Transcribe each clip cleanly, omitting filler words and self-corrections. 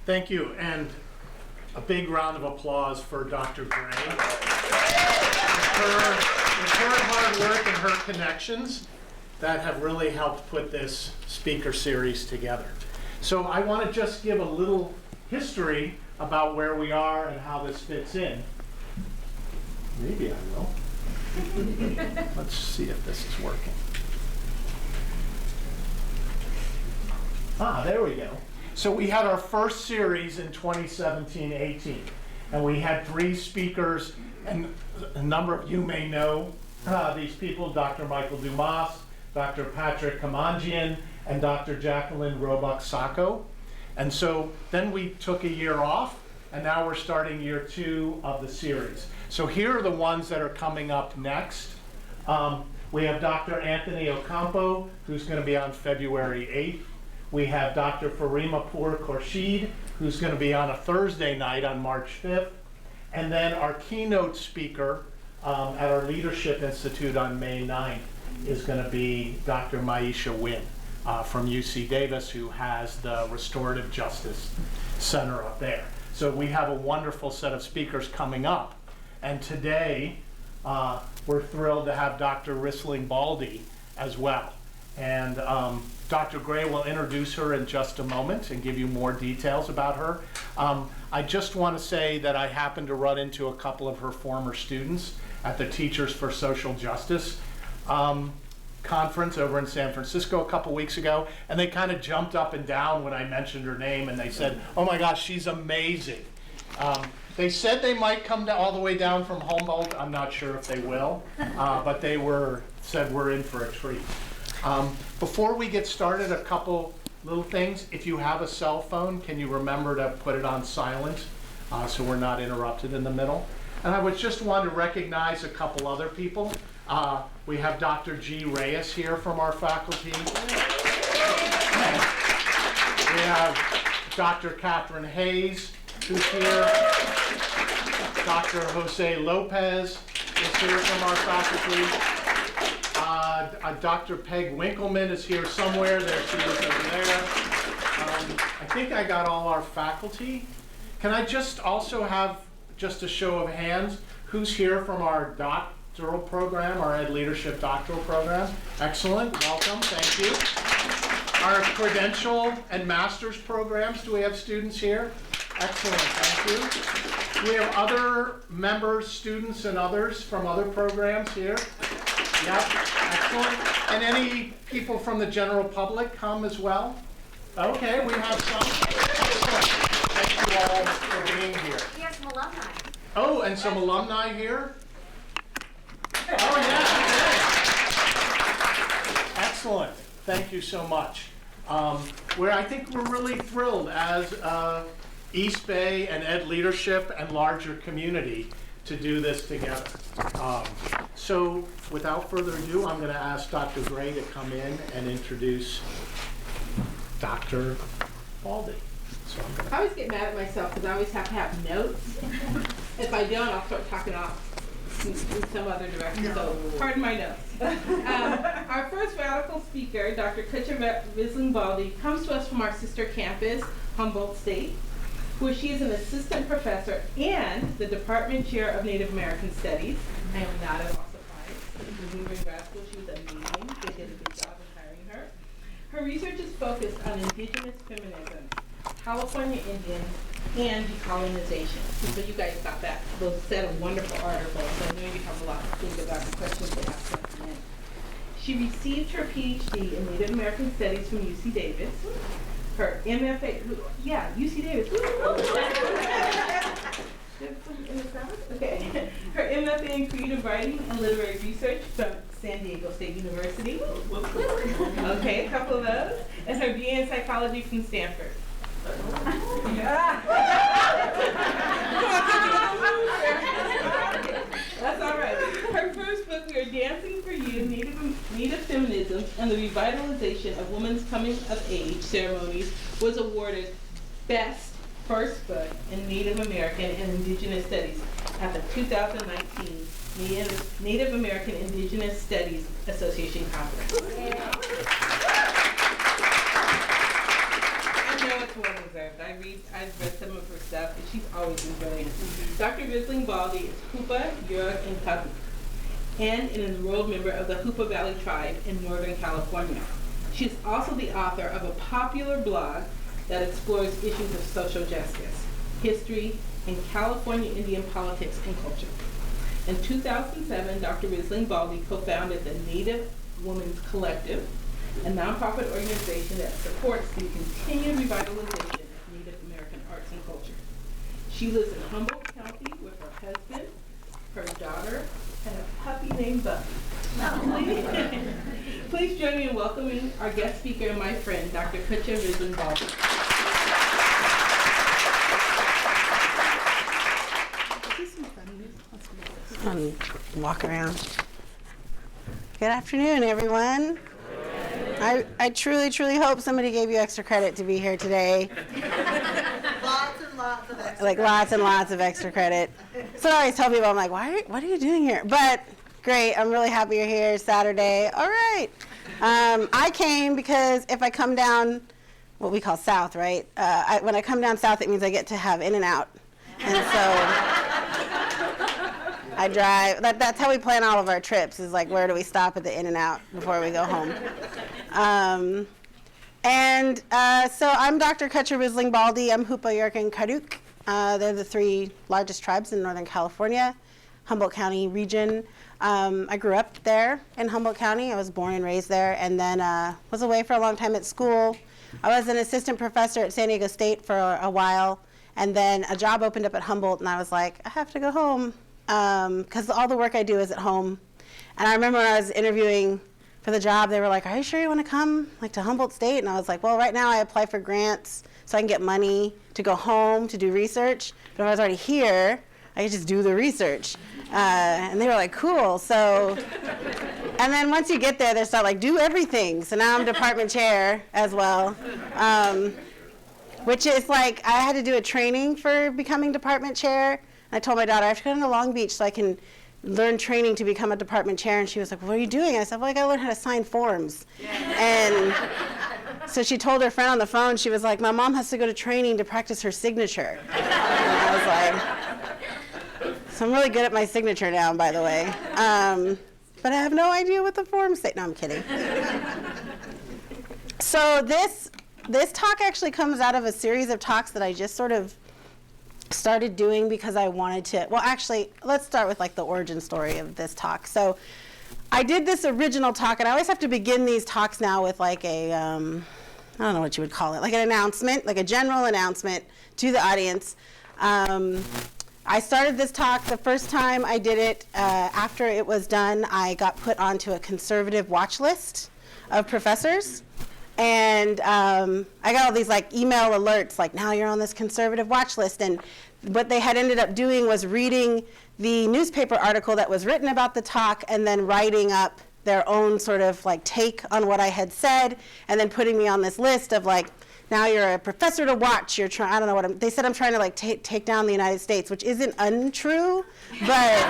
Thank you, and a big round of applause for Dr. Gray. With her hard work and her connections that have really helped put this speaker series together. So I want to just give a little history about where we are and how this fits in. Maybe I will. Let's see if this is working. There we go. So we had our first series in 2017-18, and we had 3 speakers, and a number of you may know these people: Dr. Michael Dumas, Dr. Patrick Kamanjian, and Dr. Jacqueline Roebuck-Sacco. And so then we took a year off, and now we're starting year 2 of the series. So here are the ones that are coming up next. We have Dr. Anthony Ocampo, who's going to be on February 8th. We have Dr. Farima Pour Khorshid, who's going to be on a Thursday night on March 5th. And then our keynote speaker at our Leadership Institute on May 9th is going to be Dr. Maisha Wynn from UC Davis, who has the Restorative Justice Center up there. So we have a wonderful set of speakers coming up. And today, we're thrilled to have Dr. Risling Baldi as well. And Dr. Gray will introduce her in just a moment and give you more details about her. I just want to say that I happened to run into a couple of her former students at the Teachers for Social Justice conference over in San Francisco a couple weeks ago, and they kind of jumped up and down when I mentioned her name, and they said, "Oh my gosh, she's amazing." They said they might come all the way down from Humboldt. I'm not sure if they will, but they said we're in for a treat. Before we get started, a couple little things. If you have a cell phone, can you remember to put it on silent so we're not interrupted in the middle? And I would just want to recognize a couple other people. We have Dr. G. Reyes here from our faculty. We have Dr. Catherine Hayes, who's here. Dr. Jose Lopez is here from our faculty. Dr. Peg Winkleman is here somewhere. There she is over there. I think I got all our faculty. Can I just also have just a show of hands? Who's here from our doctoral program, our Ed Leadership doctoral program? Excellent. Welcome. Thank you. Our credential and master's programs. Do we have students here? Excellent. Thank you. Do we have other members, students, and others from other programs here? Yep, excellent. And any people from the general public come as well? Okay, we have some. Excellent. Thank you all for being here. We have some alumni. Oh, and some alumni here? Oh, yeah. Okay. Excellent. Thank you so much. I think we're really thrilled as East Bay and Ed Leadership and larger community to do this together. So without further ado, I'm going to ask Dr. Gray to come in and introduce Dr. Baldi. So I always get mad at myself because I always have to have notes. If I don't, I'll start talking off in some other direction. So pardon my notes. Our first radical speaker, Dr. Risling Baldi, comes to us from our sister campus, Humboldt State, where she is an assistant professor and the department chair of Native American Studies. I am not at all surprised. When we were in grad school, she was amazing. They did a good job in hiring her. Her research is focused on indigenous feminism, California Indians, and decolonization. So you guys got that, those set of wonderful articles. I know you have a lot to think about the questions they asked at the end. She received her PhD in Native American Studies from UC Davis. Her MFA, UC Davis. Okay. Her MFA in creative writing and literary research from San Diego State University. Okay, a couple of those. And her BA in psychology from Stanford. That's all right. Her first book, We Are Dancing for You, Native Feminism and the Revitalization of Women's Coming of Age Ceremonies, was awarded Best First Book in Native American and Indigenous Studies at the 2019 Native American Indigenous Studies Association Conference. I know it's well deserved. I've she's always been brilliant. Dr. Risling Baldy is Hoopa, Yurok, and Kahoot, and an enrolled member of the Hoopa Valley Tribe in Northern California. She's also the author of a popular blog that explores issues of social justice, history, and California Indian politics and culture. In 2007, Dr. Risling Baldy co-founded the Native Women's Collective, a nonprofit organization that supports the continued revitalization of Native American arts and culture. She lives in Humboldt County with her husband, her daughter, and a puppy named Buffy. Please join me in welcoming our guest speaker and my friend, Dr. Kutcha Risling Baldy. Walk around. Good afternoon, everyone. I truly, truly hope somebody gave you extra credit to be here today. Lots and lots of extra Like lots and lots of extra credit. So I always tell people, I'm like, what are you doing here? But great, I'm really happy you're here. Saturday. All right. I came because if I come down, what we call south, right? When I come down south, it means I get to have In-N-Out. And so I drive. That's how we plan all of our trips, is like, where do we stop at the In-N-Out before we go home? So I'm Dr. Kutcha Risling Baldy. I'm Hoopa, Yurok, and Kahoot. They're the three largest tribes in Northern California, Humboldt County region. I grew up there in Humboldt County. I was born and raised there, and then was away for a long time at school. I was an assistant professor at San Diego State for a while, and then a job opened up at Humboldt, and I was like, I have to go home, because all the work I do is at home. And I remember when I was interviewing for the job, they were like, are you sure you want to come to Humboldt State? And I was like, well, right now I apply for grants so I can get money to go home to do research. But if I was already here, I could just do the research. And they were like, cool. So, and then once you get there, they start like, do everything. So now I'm department chair as well, which is like, I had to do a training for becoming department chair. I told my daughter, I have to go to Long Beach so I can learn training to become a department chair. And she was like, what are you doing? I said, well, I got to learn how to sign forms. And so she told her friend on the phone, she was like, my mom has to go to training to practice her signature. And I was like, so I'm really good at my signature now, by the way. But I have no idea what the forms say. No, I'm kidding. So this talk actually comes out of a series of talks that I just sort of started doing because I wanted to, well, actually, let's start with like the origin story of this talk. So I did this original talk, and I always have to begin these talks now with like a, I don't know what you would call it, like an announcement, like a general announcement to the audience. I started this talk, the first time I did it, after it was done, I got put onto a conservative watch list of professors. And I got all these like email alerts, like, now you're on this conservative watch list. And what they had ended up doing was reading the newspaper article that was written about the talk and then writing up their own sort of like take on what I had said, and then putting me on this list of like, now you're a professor to watch. You're trying, I don't know what they said I'm trying to like take down the United States, which isn't untrue, but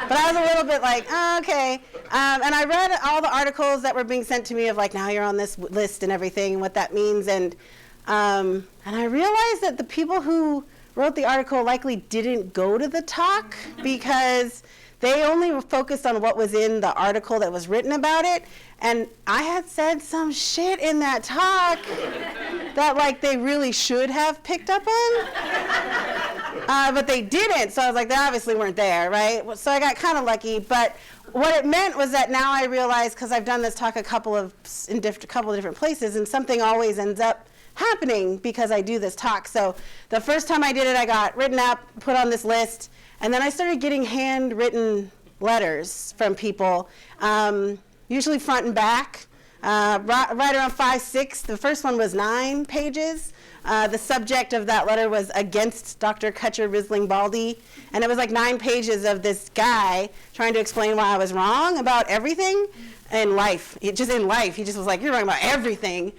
but I was a little bit like, oh, okay. And I read all the articles that were being sent to me of like, now you're on this list and everything, and what that means. And I realized that the people who wrote the article likely didn't go to the talk because they only were focused on what was in the article that was written about it. And I had said some shit in that talk that like they really should have picked up on. But they didn't, so I was like, they obviously weren't there, right? So I got kind of lucky, but what it meant was that now I realized, because I've done this talk a couple of different places, and something always ends up happening because I do this talk. So the first time I did it, I got written up, put on this list, and then I started getting handwritten letters from people, usually front and back, right around 5, 6. The first one was 9 pages. The subject of that letter was against Dr. Kutcha Risling Baldy, and it was like 9 pages of this guy trying to explain why I was wrong about everything in life. He just was like, you're wrong about everything.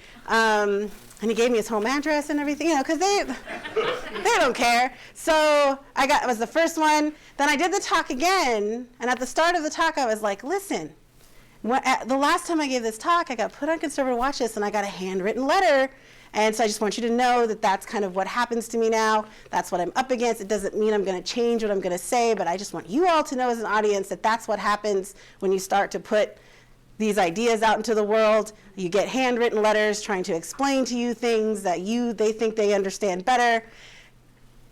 And he gave me his home address and everything, because they don't care. So it was the first one. Then I did the talk again, and at the start of the talk, I was like, listen, the last time I gave this talk, I got put on conservative watch list, and I got a handwritten letter. And so I just want you to know that that's kind of what happens to me now. That's what I'm up against. It doesn't mean I'm going to change what I'm going to say, but I just want you all to know as an audience that that's what happens when you start to put these ideas out into the world. You get handwritten letters trying to explain to you things that they think they understand better.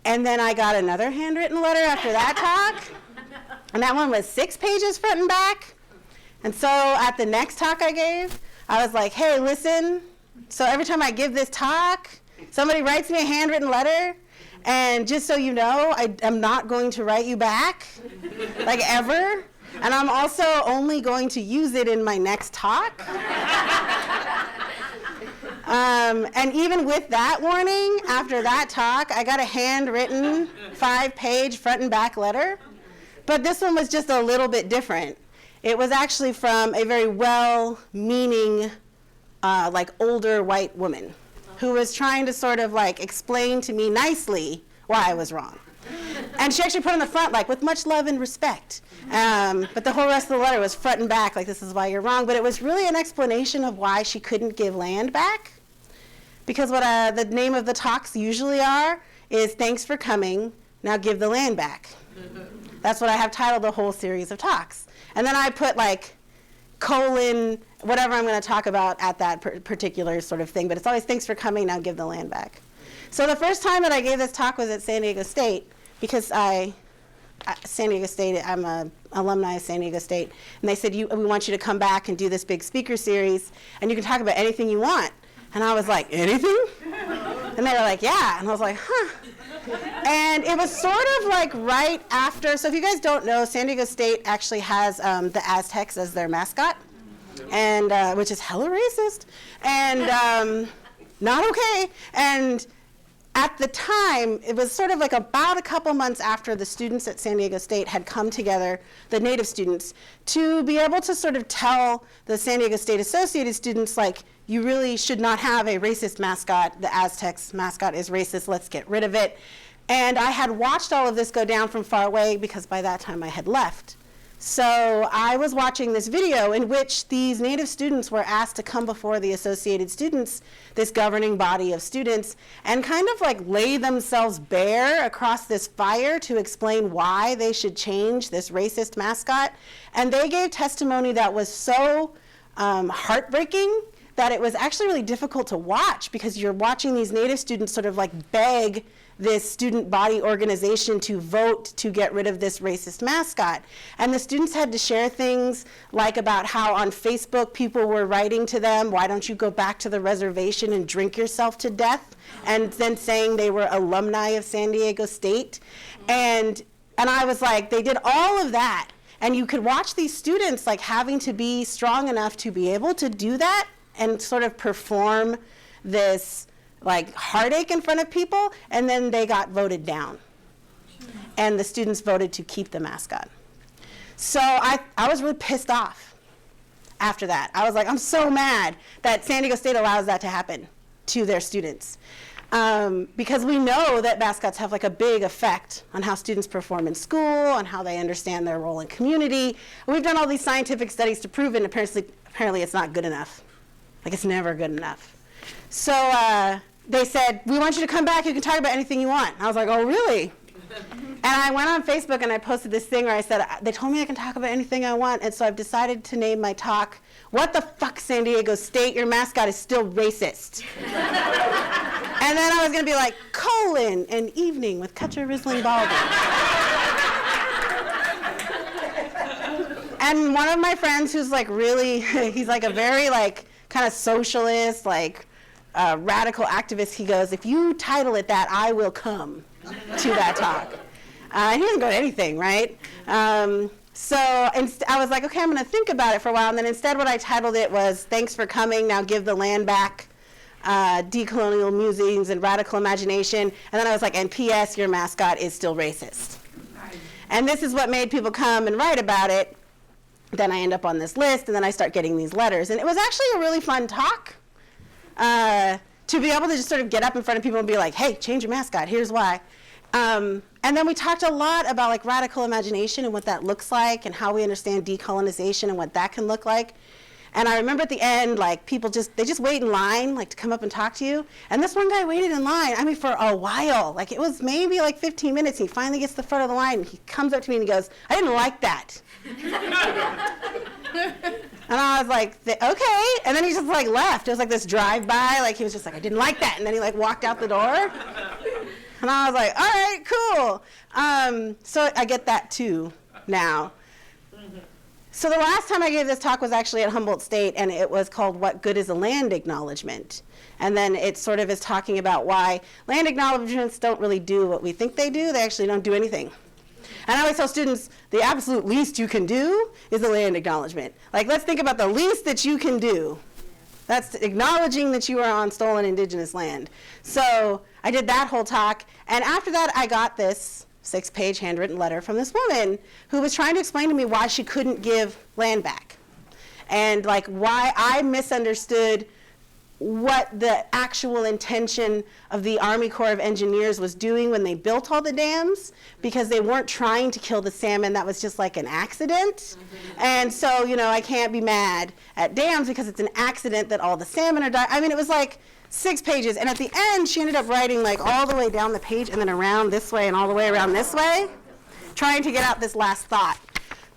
And then I got another handwritten letter after that talk. And that one was 6 pages front and back. And so at the next talk I gave, I was like, hey, listen, so every time I give this talk, somebody writes me a handwritten letter, and just so you know, I'm not going to write you back, like ever. And I'm also only going to use it in my next talk. And even with that warning, after that talk, I got a handwritten 5-page front and back letter. But this one was just a little bit different. It was actually from a very well-meaning, like older white woman who was trying to sort of like explain to me nicely why I was wrong. And she actually put on the front, like, with much love and respect. But the whole rest of the letter was front and back, like, this is why you're wrong. But it was really an explanation of why she couldn't give land back. Because what the name of the talks usually are is, thanks for coming, now give the land back. That's what I have titled the whole series of talks. And then I put, like, colon, whatever I'm going to talk about at that particular sort of thing. But it's always, thanks for coming, now give the land back. So the first time that I gave this talk was at San Diego State, because San Diego State, I'm an alumni of San Diego State, and they said, we want you to come back and do this big speaker series, and you can talk about anything you want. And I was like, anything? And they were like, yeah. And I was like, huh. And it was sort of like right after, so if you guys don't know, San Diego State actually has the Aztecs as their mascot, and which is hella racist, and not okay. And at the time, it was sort of like about a couple months after the students at San Diego State had come together, the native students, to be able to sort of tell the San Diego State associated students, like, you really should not have a racist mascot. The Aztecs mascot is racist. Let's get rid of it. And I had watched all of this go down from far away because by that time I had left. So I was watching this video in which these native students were asked to come before the associated students, this governing body of students, and kind of like lay themselves bare across this fire to explain why they should change this racist mascot. And they gave testimony that was so heartbreaking that it was actually really difficult to watch, because you're watching these native students sort of like beg this student body organization to vote to get rid of this racist mascot. And the students had to share things like about how on Facebook people were writing to them, why don't you go back to the reservation and drink yourself to death? And then saying they were alumni of San Diego State. And I was like, they did all of that. And you could watch these students like having to be strong enough to be able to do that and sort of perform this like heartache in front of people, and then they got voted down. And the students voted to keep the mascot. So I was really pissed off after that. I was like, I'm so mad that San Diego State allows that to happen to their students. Because we know that mascots have like a big effect on how students perform in school, on how they understand their role in community. We've done all these scientific studies to prove it, and apparently it's not good enough. Like, it's never good enough. So they said, we want you to come back, you can talk about anything you want. And I was like, oh, really? And I went on Facebook and I posted this thing where I said, they told me I can talk about anything I want, and so I've decided to name my talk, What the Fuck, San Diego State? Your mascot is still racist. And then I was going to be like, colon, an evening with Kutcher Rizzling Baldwin. And one of my friends who's like really, he's like a very like kind of socialist, like radical activist, he goes, if you title it that, I will come to that talk. He doesn't go to anything, right? So I was like, okay, I'm going to think about it for a while. And then instead what I titled it was, thanks for coming, now give the land back, decolonial musings and radical imagination. And then I was like, and P.S., your mascot is still racist. And this is what made people come and write about it. Then I end up on this list, and then I start getting these letters. And it was actually a really fun talk to be able to just sort of get up in front of people and be like, hey, change your mascot, here's why. And then we talked a lot about like radical imagination and what that looks like and how we understand decolonization and what that can look like. And I remember at the end, like, people they just wait in line, like, to come up and talk to you. And this one guy waited in line, I mean, for a while. Like, it was maybe like 15 minutes. He finally gets to the front of the line, and he comes up to me and he goes, I didn't like that. And I was like, okay. And then he just, like, left. It was like this drive-by. Like, he was just like, I didn't like that. And then he, like, walked out the door. And I was like, all right, cool. So I get that, too, now. So the last time I gave this talk was actually at Humboldt State, and it was called What Good is a Land Acknowledgement? And then it sort of is talking about why land acknowledgements don't really do what we think they do. They actually don't do anything. And I always tell students, the absolute least you can do is a land acknowledgement. Like, let's think about the least that you can do. That's acknowledging that you are on stolen indigenous land. So I did that whole talk, and after that I got this 6-page handwritten letter from this woman who was trying to explain to me why she couldn't give land back, and like why I misunderstood what the actual intention of the Army Corps of Engineers was doing when they built all the dams, because they weren't trying to kill the salmon. That was just like an accident. And so, you know, I can't be mad at dams because it's an accident that all the salmon are dying. I mean, it was like 6 pages, and at the end she ended up writing like all the way down the page and then around this way and all the way around this way, trying to get out this last thought,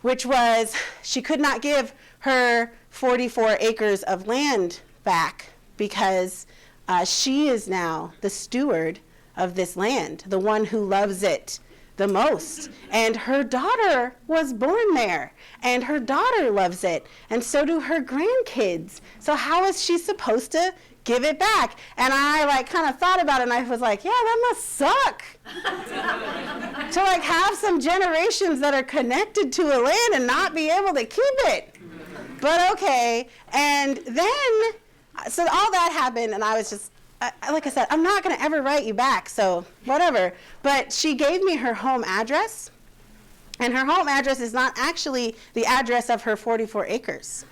which was she could not give her 44 acres of land back because she is now the steward of this land, the one who loves it the most. And her daughter was born there, and her daughter loves it, and so do her grandkids. So how is she supposed to give it back? And I like kind of thought about it, and I was like, yeah, that must suck. To like have some generations that are connected to a land and not be able to keep it. But okay. And then, so all that happened, and I was just, like I said, I'm not going to ever write you back, so whatever. But she gave me her home address, and her home address is not actually the address of her 44 acres.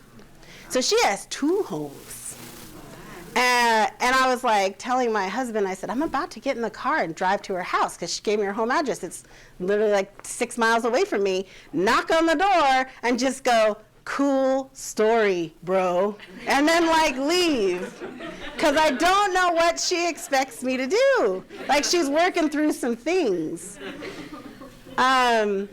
So she has 2 homes. And I was like telling my husband, I said, I'm about to get in the car and drive to her house because she gave me her home address. It's literally like 6 miles away from me. Knock on the door and just go, cool story, bro. And then like leave. Because I don't know what she expects me to do. Like she's working through some things. All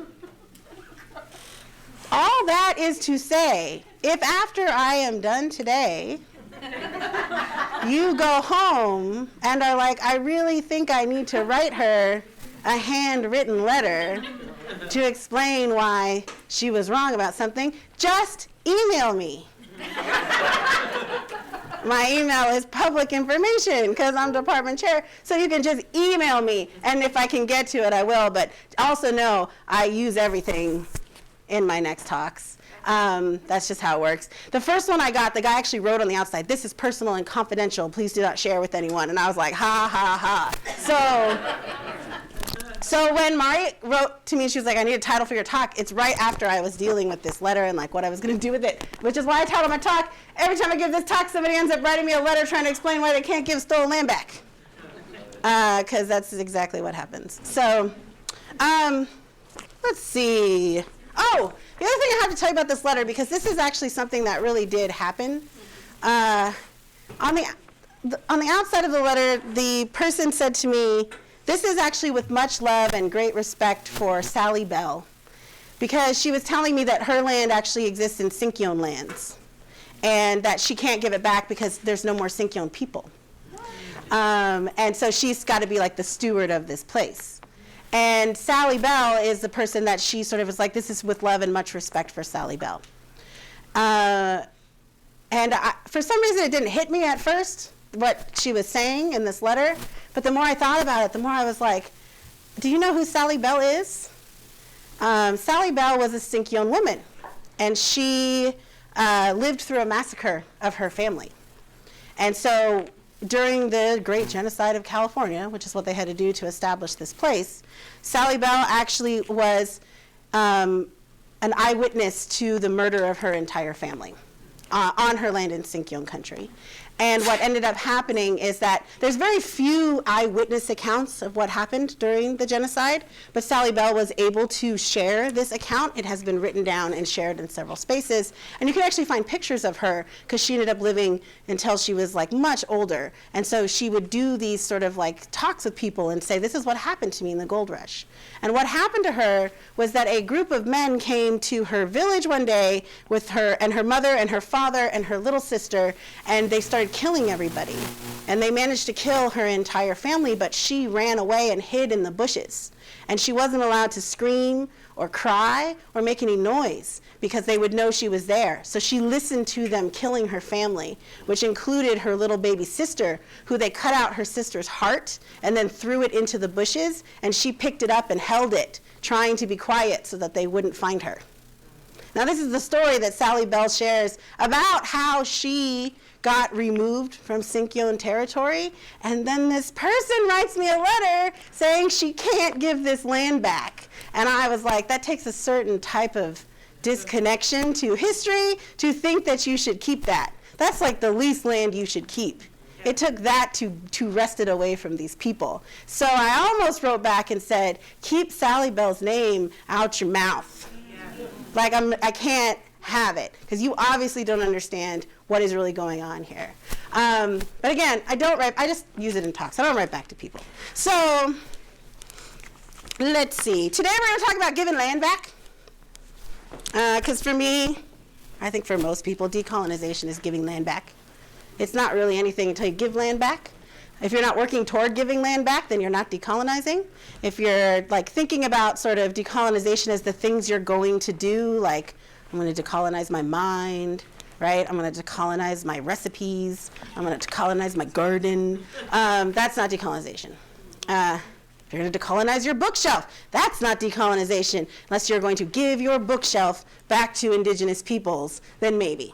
that is to say, if after I am done today, you go home and are like, I really think I need to write her a handwritten letter to explain why she was wrong about something, just email me. My email is public information because I'm department chair, so you can just email me, and if I can get to it, I will, but also know I use everything in my next talks. That's just how it works. The first one I got, the guy actually wrote on the outside, this is personal and confidential, please do not share with anyone, and I was like, ha, ha, ha. So when Mari wrote to me, she was like, I need a title for your talk, it's right after I was dealing with this letter and like what I was going to do with it, which is why I titled my talk, every time I give this talk, somebody ends up writing me a letter trying to explain why they can't give stolen land back. Because that's exactly what happens. So, let's see. Oh, the other thing I have to tell you about this letter, because this is actually something that really did happen. On the outside of the letter, the person said to me, this is actually with much love and great respect for Sally Bell, because she was telling me that her land actually exists in Sinkyone lands, and that she can't give it back because there's no more Sinkyone people. And so she's got to be like the steward of this place. And Sally Bell is the person that she sort of was like, this is with love and much respect for Sally Bell. For some reason, it didn't hit me at first, what she was saying in this letter. But the more I thought about it, the more I was like, do you know who Sally Bell is? Sally Bell was a Sinkyone woman, and she lived through a massacre of her family. And so during the Great Genocide of California, which is what they had to do to establish this place, Sally Bell actually was an eyewitness to the murder of her entire family on her land in Sinkyone country. And what ended up happening is that there's very few eyewitness accounts of what happened during the genocide, but Sally Bell was able to share this account. It has been written down and shared in several spaces. And you can actually find pictures of her because she ended up living until she was like much older. And so she would do these sort of like talks with people and say, this is what happened to me in the gold rush. And what happened to her was that a group of men came to her village one day with her and her mother and her father and her little sister, and they started killing everybody. And they managed to kill her entire family, but she ran away and hid in the bushes. And she wasn't allowed to scream or cry or make any noise because they would know she was there. So she listened to them killing her family, which included her little baby sister, who they cut out her sister's heart and then threw it into the bushes, and she picked it up and held it, trying to be quiet so that they wouldn't find her. Now, this is the story that Sally Bell shares about how she got removed from Sinkyone territory, and then this person writes me a letter saying she can't give this land back. And I was like, that takes a certain type of disconnection to history to think that you should keep that. That's like the least land you should keep. It took that to wrest it away from these people. So I almost wrote back and said, keep Sally Bell's name out your mouth. Like, I can't have it, because you obviously don't understand what is really going on here. But again, I just use it in talks. I don't write back to people. So let's see. Today we're going to talk about giving land back. Because for me, I think for most people, decolonization is giving land back. It's not really anything until you give land back. If you're not working toward giving land back, then you're not decolonizing. If you're like thinking about sort of decolonization as the things you're going to do, like I'm going to decolonize my mind, right? I'm going to decolonize my recipes. I'm going to decolonize my garden. That's not decolonization. If you're going to decolonize your bookshelf, that's not decolonization. Unless you're going to give your bookshelf back to indigenous peoples, then maybe.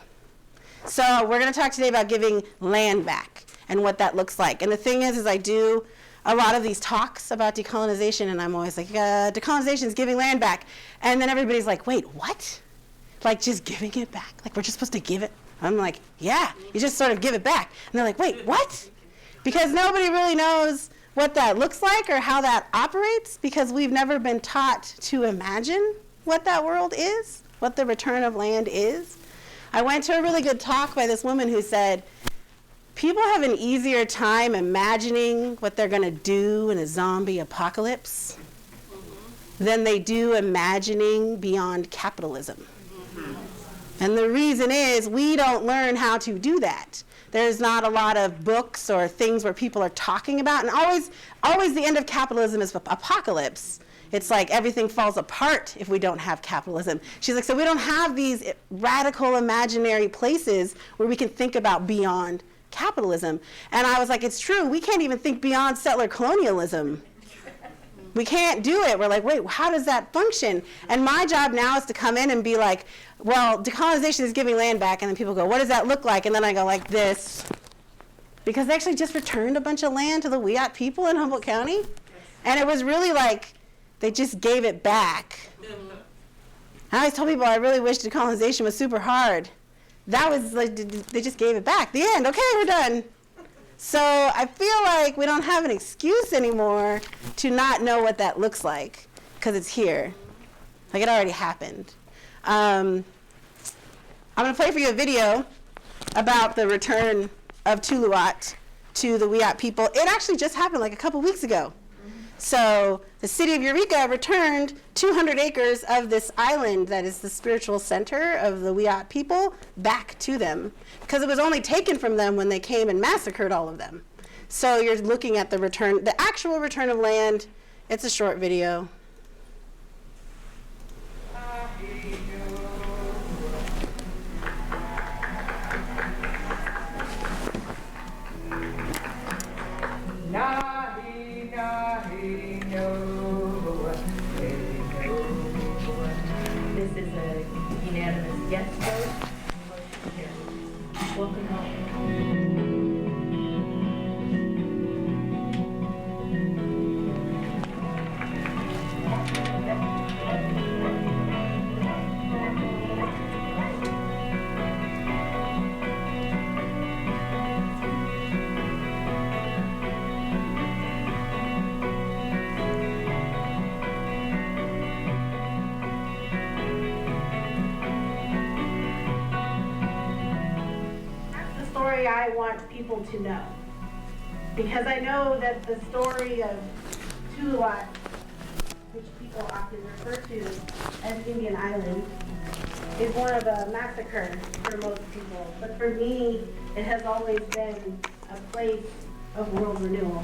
So we're going to talk today about giving land back and what that looks like. And the thing is I do a lot of these talks about decolonization, and I'm always like, decolonization is giving land back. And then everybody's like, wait, what? Like just giving it back? Like we're just supposed to give it? I'm like, yeah, you just sort of give it back. And they're like, wait, what? Because nobody really knows what that looks like or how that operates, because we've never been taught to imagine what that world is, what the return of land is. I went to a really good talk by this woman who said, people have an easier time imagining what they're going to do in a zombie apocalypse than they do imagining beyond capitalism. And the reason is we don't learn how to do that. There's not a lot of books or things where people are talking about, and always the end of capitalism is apocalypse. It's like everything falls apart if we don't have capitalism. She's like, so we don't have these radical imaginary places where we can think about beyond capitalism. And I was like, it's true, we can't even think beyond settler colonialism. We can't do it. We're like, wait, how does that function? And my job now is to come in and be like, well, decolonization is giving land back. And then people go, what does that look like? And then I go like this. Because they actually just returned a bunch of land to the Wiyot people in Humboldt County. And it was really like, they just gave it back. I always tell people I really wish decolonization was super hard. That was like, they just gave it back. The end. Okay, we're done. So I feel like we don't have an excuse anymore to not know what that looks like, because it's here. Like it already happened. I'm going to play for you a video about the return of Tuluat to the Wiyot people. It actually just happened like a couple weeks ago. So the city of Eureka returned 200 acres of this island that is the spiritual center of the Wiyot people back to them, because it was only taken from them when they came and massacred all of them. So you're looking at the return, the actual return of land. It's a short video. This is a unanimous yes vote. Motion carries. Welcome home. story I want people to know. Because I know that the story of Tuluwat, which people often refer to as Indian Island, is more of a massacre for most people. But for me, it has always been a place of world renewal.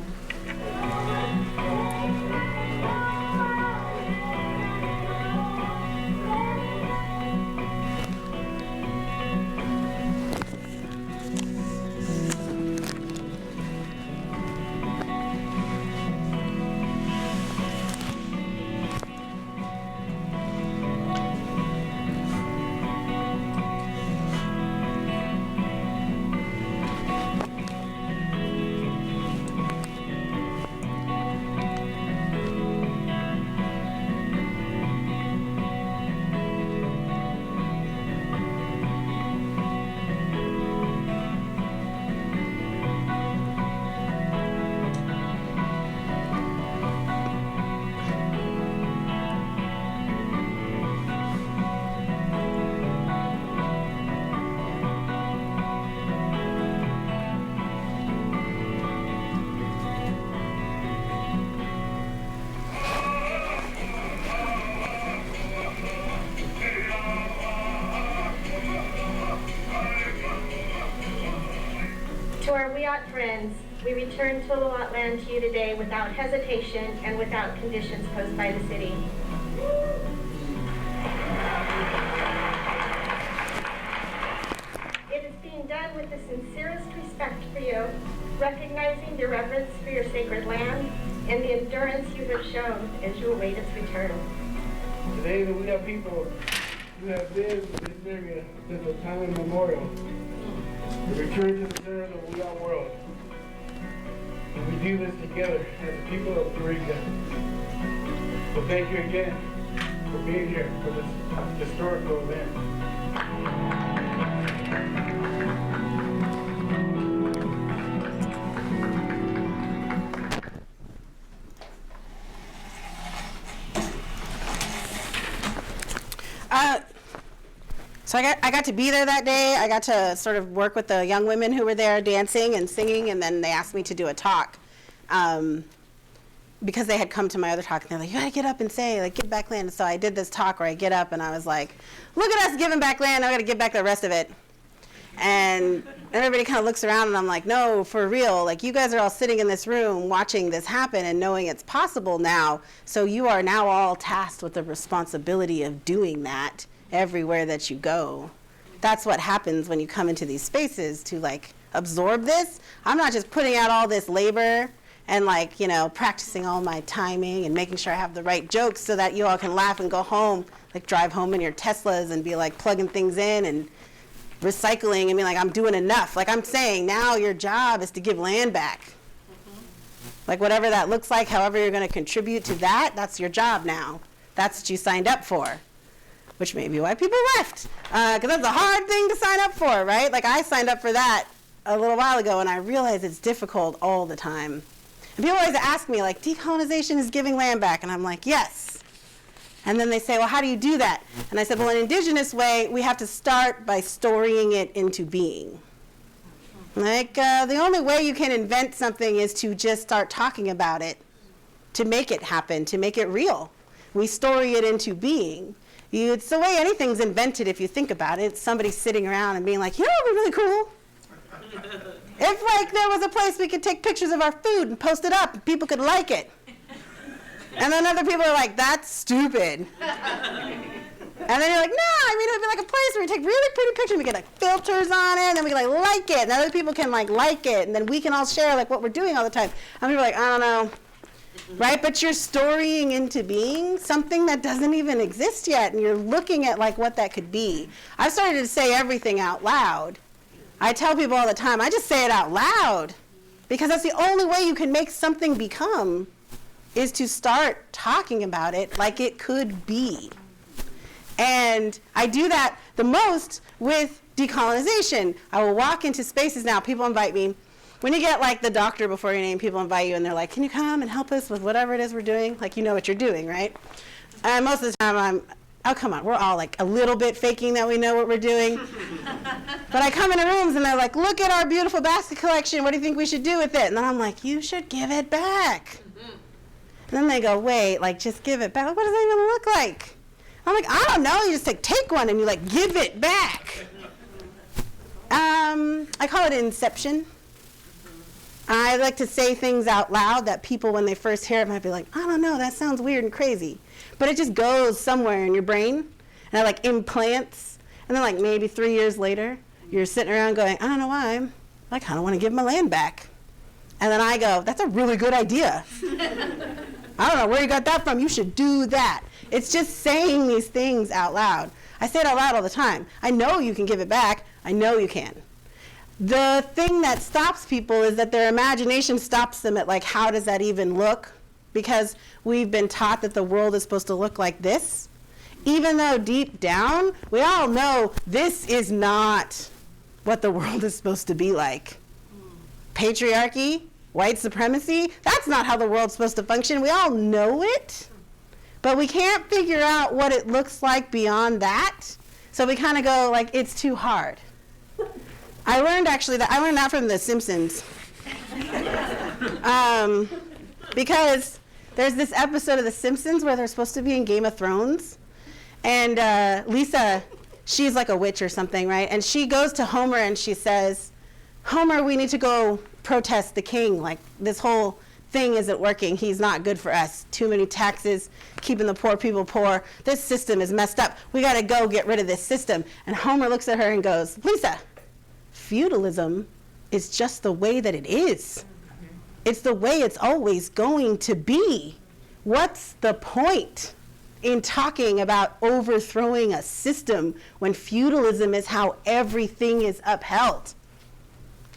To our Wiyot friends, we return Tuluwat land to you today without hesitation and without conditions posed by the city. It is being done with the sincerest respect for you, recognizing the reverence for your sacred land and the endurance you have shown as you await its return. Today, the Wiyot people who have lived in this area since the time immemorial we return to the center of the Wiyot world. And we do this together as the people of Eureka. So thank you again for being here for this historical event. So I got to be there that day. I got to sort of work with the young women who were there dancing and singing, and then they asked me to do a talk. Because they had come to my other talk, and they're like, you gotta get up and say, like, give back land. So I did this talk where I get up and I was like, look at us giving back land, I gotta give back the rest of it. And everybody kind of looks around and I'm like, no, for real, like you guys are all sitting in this room watching this happen and knowing it's possible now. So you are now all tasked with the responsibility of doing that everywhere that you go. That's what happens when you come into these spaces to like absorb this. I'm not just putting out all this labor and like, you know, practicing all my timing and making sure I have the right jokes so that you all can laugh and go home, like drive home in your Teslas and be like plugging things in and recycling and be like, I'm doing enough. Like I'm saying, now your job is to give land back. Like whatever that looks like, however you're going to contribute to that, that's your job now. That's what you signed up for, which may be why people left. Because that's a hard thing to sign up for, right? Like I signed up for that a little while ago and I realized it's difficult all the time. And people always ask me, like, decolonization is giving land back. And I'm like, yes. And then they say, well, how do you do that? And I said, well, in an indigenous way, we have to start by storying it into being. Like, the only way you can invent something is to just start talking about it, to make it happen, to make it real. We story it into being. It's the way anything's invented if you think about it. It's somebody sitting around and being like, you know what would be really cool? If like there was a place we could take pictures of our food and post it up and people could like it. And then other people are like, that's stupid. And then you're like, no, I mean, it'd be like a place where we take really pretty pictures, we get like filters on it, and then we can like it, and other people can like it, and then we can all share like what we're doing all the time. And people are like, I don't know. Right? But you're storying into being something that doesn't even exist yet, and you're looking at like what that could be. I've started to say everything out loud. I tell people all the time, I just say it out loud because that's the only way you can make something become is to start talking about it like it could be. And I do that the most with decolonization. I will walk into spaces now, people invite me. When you get like the doctor before your name, people invite you and they're like, can you come and help us with whatever it is we're doing? Like, you know what you're doing, right? And most of the time oh, come on, we're all like a little bit faking that we know what we're doing. But I come into rooms and they're like, look at our beautiful basket collection. What do you think we should do with it? And then I'm like, you should give it back. And then they go, wait, like, just give it back. What does that even look like? I'm like, I don't know. You just like take one and you like give it back. I call it inception. I like to say things out loud that people, when they first hear it, might be like, I don't know, that sounds weird and crazy. But it just goes somewhere in your brain, and it like implants. And then like maybe 3 years later, you're sitting around going, I don't know why, I kind of want to give my land back. And then I go, that's a really good idea. I don't know where you got that from. You should do that. It's just saying these things out loud. I say it out loud all the time. I know you can give it back. I know you can. The thing that stops people is that their imagination stops them at like, how does that even look? Because we've been taught that the world is supposed to look like this. Even though deep down, we all know this is not what the world is supposed to be like. Patriarchy, white supremacy, that's not how the world's supposed to function. We all know it, but we can't figure out what it looks like beyond that. So we kind of go like, it's too hard. I learned that from The Simpsons. Because there's this episode of The Simpsons where they're supposed to be in Game of Thrones. And Lisa, she's like a witch or something, right? And she goes to Homer and she says, Homer, we need to go protest the king. Like, this whole thing isn't working. He's not good for us. Too many taxes, keeping the poor people poor. This system is messed up. We got to go get rid of this system. And Homer looks at her and goes, Lisa, feudalism is just the way that it is. It's the way it's always going to be. What's the point in talking about overthrowing a system when feudalism is how everything is upheld?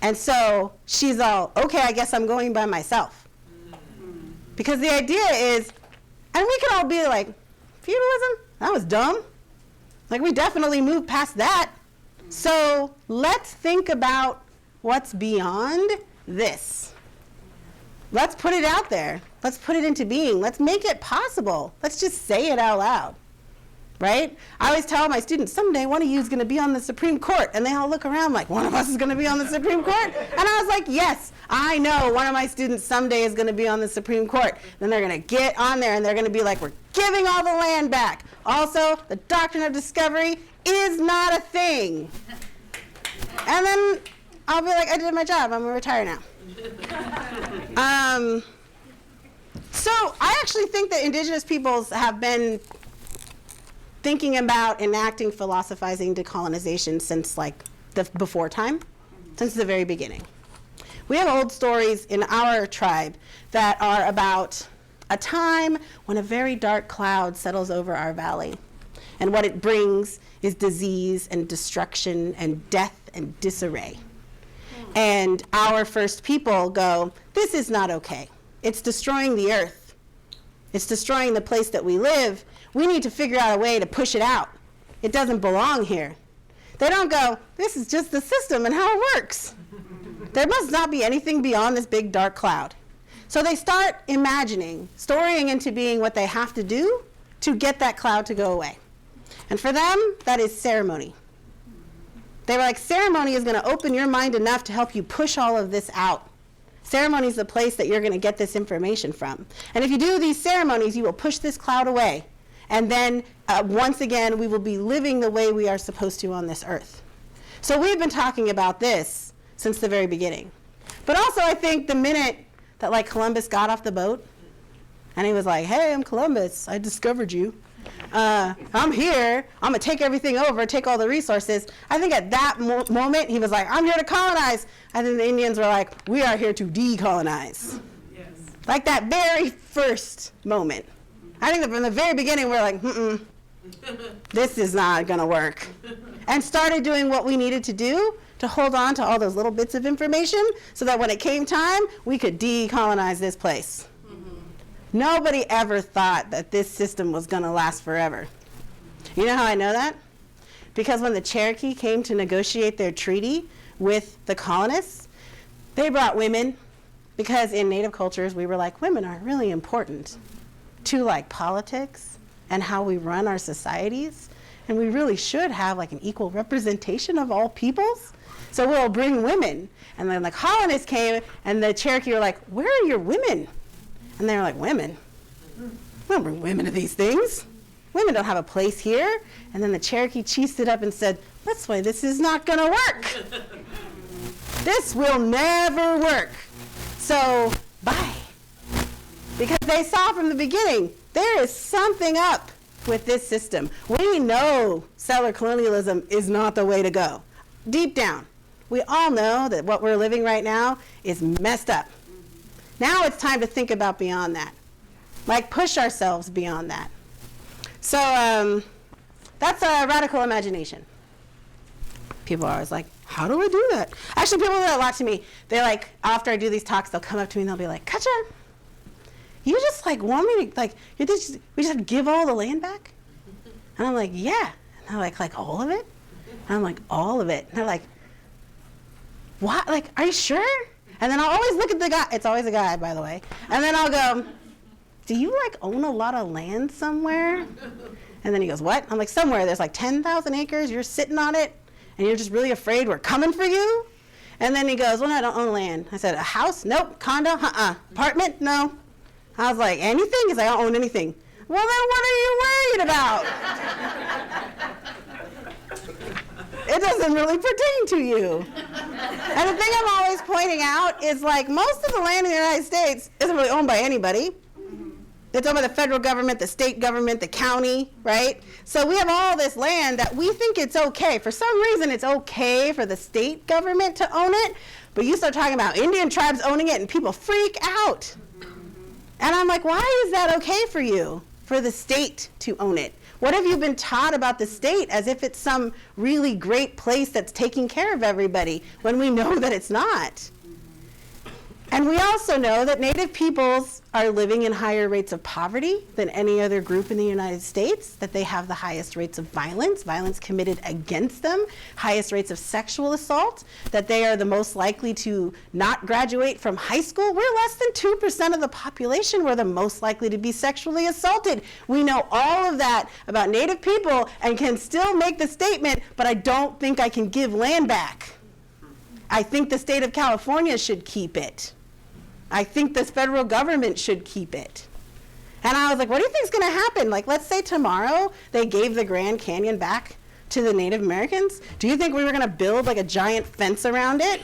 And so she's all, okay, I guess I'm going by myself. Because the idea is, and we can all be like, feudalism? That was dumb. Like, we definitely moved past that. So let's think about what's beyond this. Let's put it out there. Let's put it into being. Let's make it possible. Let's just say it out loud, right? I always tell my students, someday one of you is going to be on the Supreme Court. And they all look around like, one of us is going to be on the Supreme Court? And I was like, yes, I know one of my students someday is going to be on the Supreme Court. Then they're going to get on there and they're going to be like, we're giving all the land back. Also, the doctrine of discovery is not a thing. And then I'll be like, I did my job. I'm going to retire now. So I actually think that indigenous peoples have been thinking about enacting philosophizing decolonization since like before time, since the very beginning. We have old stories in our tribe that are about a time when a very dark cloud settles over our valley. And what it brings is disease and destruction and death and disarray. And our first people go, this is not okay. It's destroying the earth. It's destroying the place that we live. We need to figure out a way to push it out. It doesn't belong here. They don't go, this is just the system and how it works. There must not be anything beyond this big dark cloud. So they start imagining, storying into being what they have to do to get that cloud to go away. And for them, that is ceremony. They were like, ceremony is going to open your mind enough to help you push all of this out. Ceremony is the place that you're going to get this information from. And if you do these ceremonies, you will push this cloud away. And then, once again, we will be living the way we are supposed to on this earth. So we've been talking about this since the very beginning. But also, I think the minute that, like, Columbus got off the boat, and he was like, hey, I'm Columbus. I discovered you. I'm here. I'm going to take everything over, take all the resources. I think at that moment, he was like, I'm here to colonize. I think the Indians were like, we are here to decolonize. Yes. Like that very first moment. I think that from the very beginning, we're like, this is not going to work. And started doing what we needed to do to hold on to all those little bits of information so that when it came time, we could decolonize this place. Nobody ever thought that this system was going to last forever. You know how I know that? Because when the Cherokee came to negotiate their treaty with the colonists, they brought women, because in Native cultures, we were like, women are really important to like politics and how we run our societies. and we really should have like an equal representation of all peoples. So we'll bring women. And then like colonists came, and the Cherokee were like, where are your women? And they were like, women? We don't bring women to these things. Women don't have a place here. And then the Cherokee chief stood up and said, that's why this is not gonna work. This will never work. So, bye. Because they saw from the beginning, there is something up with this system. We know settler colonialism is not the way to go. Deep down, we all know that what we're living right now is messed up. Now it's time to think about beyond that. Like push ourselves beyond that. So that's a radical imagination. People are always like, how do I do that? Actually, people do that a lot to me. They're like, after I do these talks, they'll come up to me and they'll be like, Katja, you just like want me to, like, we just have to give all the land back? And I'm like, yeah. And they're like all of it? And I'm like, all of it. And they're like, what? Like, are you sure? And then I'll always look at the guy. It's always a guy, by the way. And then I'll go, do you like own a lot of land somewhere? And then he goes, what? I'm like, somewhere. There's like 10,000 acres. You're sitting on it. And you're just really afraid we're coming for you? And then he goes, well, no, I don't own land. I said, a house? Nope. Condo? Apartment? No. I was like, anything? He's like, I don't own anything. Well, then what are you worried about? It doesn't really pertain to you. And the thing I'm always pointing out is like most of the land in the United States isn't really owned by anybody. It's owned by the federal government, the state government, the county, right? So we have all this land that we think it's okay. For some reason, it's okay for the state government to own it, but you start talking about Indian tribes owning it and people freak out. And I'm like, why is that okay for you, for the state to own it? What have you been taught about the state as if it's some really great place that's taking care of everybody when we know that it's not? And we also know that Native peoples are living in higher rates of poverty than any other group in the United States, that they have the highest rates of violence committed against them, highest rates of sexual assault, that they are the most likely to not graduate from high school. We're less than 2% of the population. We're the most likely to be sexually assaulted. We know all of that about Native people and can still make the statement, but I don't think I can give land back. I think the state of California should keep it. I think the federal government should keep it. And I was like, what do you think is going to happen? Like, let's say tomorrow they gave the Grand Canyon back to the Native Americans. Do you think we were going to build like a giant fence around it?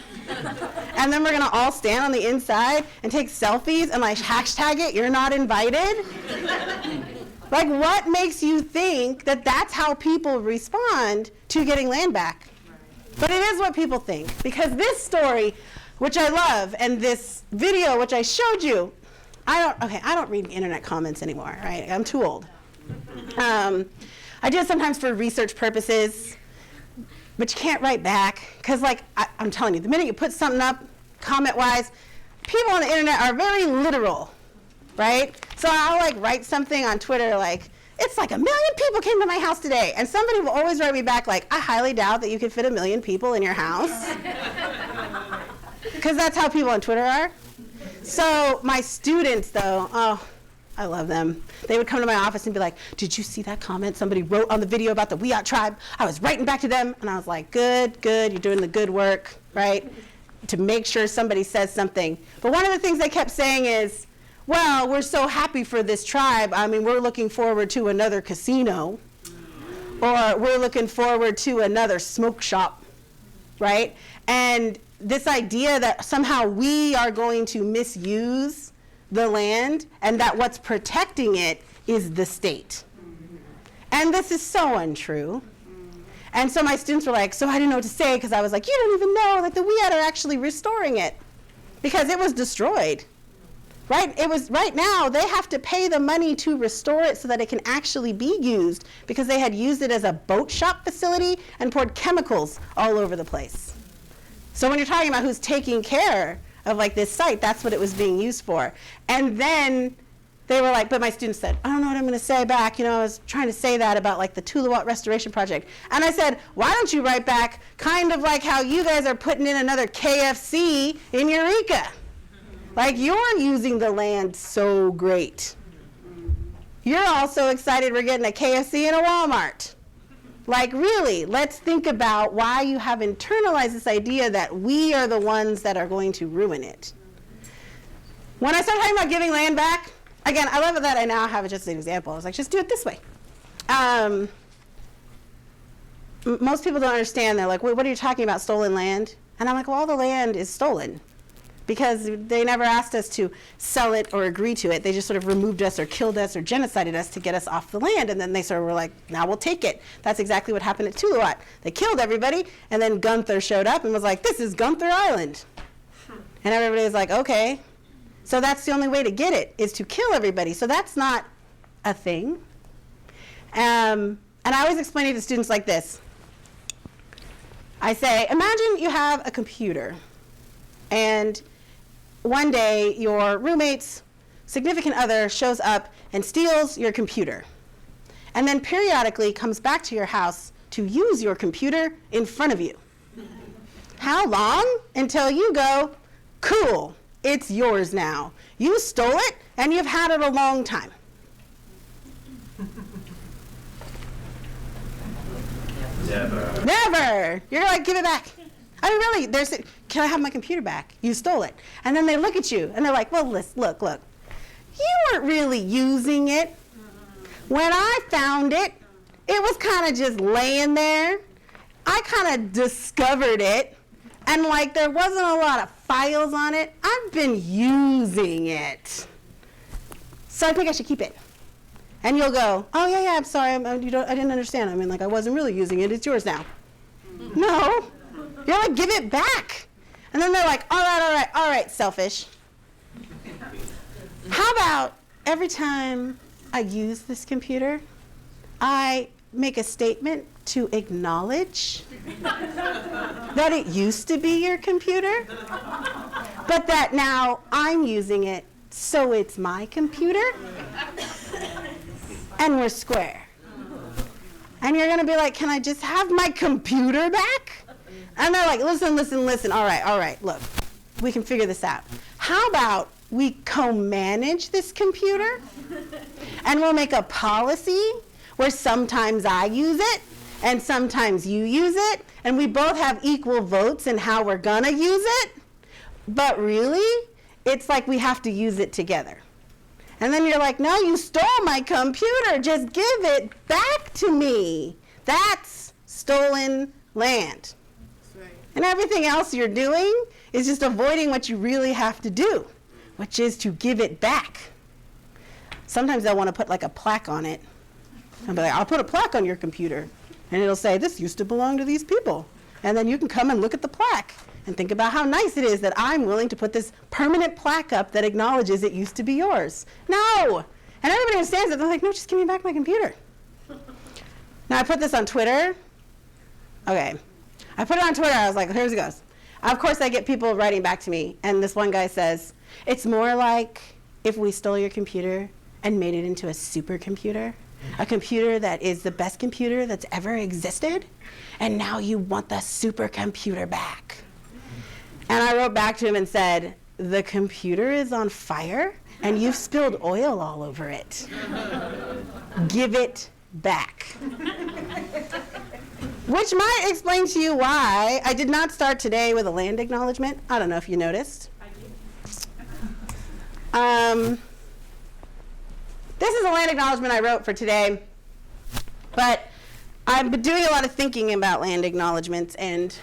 And then we're going to all stand on the inside and take selfies and like hashtag it, you're not invited? Like, what makes you think that that's how people respond to getting land back? But it is what people think, because this story, which I love, and this video, which I showed you, I don't read internet comments anymore, right? I'm too old. I do it sometimes for research purposes, but you can't write back, because like, I'm telling you, the minute you put something up, comment-wise, people on the internet are very literal, right? So I'll like write something on Twitter like, it's like 1 million people came to my house today, and somebody will always write me back like, I highly doubt that you could fit 1 million people in your house. Because that's how people on Twitter are. So my students, though, oh, I love them. They would come to my office and be like, did you see that comment somebody wrote on the video about the Wiyot tribe? I was writing back to them, and I was like, good, you're doing the good work, right? To make sure somebody says something. But one of the things they kept saying is, well, we're so happy for this tribe. I mean, we're looking forward to another casino, or we're looking forward to another smoke shop, right? And this idea that somehow we are going to misuse the land and that what's protecting it is the state. And this is so untrue. And so my students were like, so I didn't know what to say, because I was like, you don't even know that the Wiyot are actually restoring it, because it was destroyed. Right? It was, right now, they have to pay the money to restore it so that it can actually be used, because they had used it as a boat shop facility and poured chemicals all over the place. So when you're talking about who's taking care of like this site, that's what it was being used for. And then they were like, but my students said, I don't know what I'm going to say back. You know, I was trying to say that about like the Tuluwat Restoration Project. And I said, why don't you write back kind of like how you guys are putting in another KFC in Eureka? Like, you're using the land so great. You're all so excited we're getting a KFC and a Walmart. Like, really, let's think about why you have internalized this idea that we are the ones that are going to ruin it. When I started talking about giving land back, again, I love it that I now have just an example. I was like, just do it this way. Most people don't understand. They're like, wait, what are you talking about, stolen land? And I'm like, well, all the land is stolen because they never asked us to sell it or agree to it. They just sort of removed us or killed us or genocided us to get us off the land. And then they sort of were like, now we'll take it. That's exactly what happened at Tuluat. They killed everybody, and then Gunther showed up and was like, this is Gunther Island. And everybody was like, okay. So that's the only way to get it, is to kill everybody. So that's not a thing. And I always explain it to students like this. I say, imagine you have a computer, and one day your roommate's significant other shows up and steals your computer, and then periodically comes back to your house to use your computer in front of you. How long until you go, cool, it's yours now. You stole it, and you've had it a long time. Never. Never. You're like, give it back. I mean, really, can I have my computer back? You stole it. And then they look at you, and they're like, well, look. You weren't really using it. When I found it, it was kind of just laying there. I kind of discovered it, and like there wasn't a lot of files on it. I've been using it. So I think I should keep it. And you'll go, oh, yeah, I'm sorry, I didn't understand. I mean, like, I wasn't really using it. It's yours now. No. You're like, give it back. And then they're like, all right, selfish. How about every time I use this computer, I make a statement to acknowledge that it used to be your computer, but that now I'm using it, so it's my computer? And we're square. And you're going to be like, can I just have my computer back? And they're like, listen. All right, look, we can figure this out. How about we co-manage this computer? And we'll make a policy where sometimes I use it and sometimes you use it. And we both have equal votes in how we're going to use it. But really, it's like we have to use it together. And then you're like, no, you stole my computer. Just give it back to me. That's stolen land. That's right. And everything else you're doing is just avoiding what you really have to do, which is to give it back. Sometimes they'll want to put like a plaque on it. I'll be like, I'll put a plaque on your computer. And it'll say, this used to belong to these people. And then you can come and look at the plaque and think about how nice it is that I'm willing to put this permanent plaque up that acknowledges it used to be yours. No! And everybody understands it. They're like, no, just give me back my computer. Now, I put this on Twitter. Okay. I put it on Twitter. I was like, here it goes. Of course, I get people writing back to me. And this one guy says, it's more like if we stole your computer and made it into a supercomputer, a computer that is the best computer that's ever existed, and now you want the supercomputer back. And I wrote back to him and said, the computer is on fire and you've spilled oil all over it. Give it back. Which might explain to you why I did not start today with a land acknowledgement. I don't know if you noticed. This is a land acknowledgement I wrote for today, but I've been doing a lot of thinking about land acknowledgements, and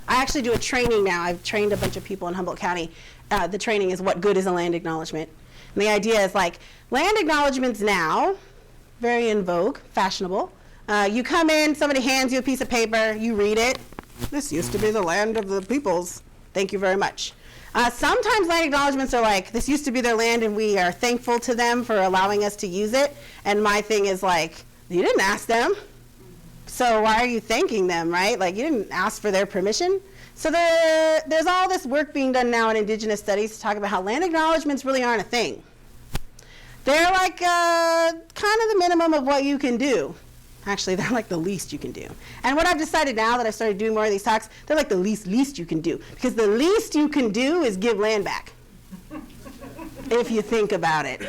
I actually do a training now. I've trained a bunch of people in Humboldt County. The training is what good is a land acknowledgement. And the idea is like land acknowledgements now, very in vogue, fashionable. You come in, somebody hands you a piece of paper, you read it. This used to be the land of the peoples. Thank you very much. Sometimes land acknowledgements are like, this used to be their land and we are thankful to them for allowing us to use it. And my thing is like, you didn't ask them. So why are you thanking them, right? Like, you didn't ask for their permission. So there's all this work being done now in Indigenous studies to talk about how land acknowledgements really aren't a thing. They're like kind of the minimum of what you can do. Actually, they're like the least you can do. And what I've decided now that I've started doing more of these talks, they're like the least you can do. Because the least you can do is give land back. If you think about it.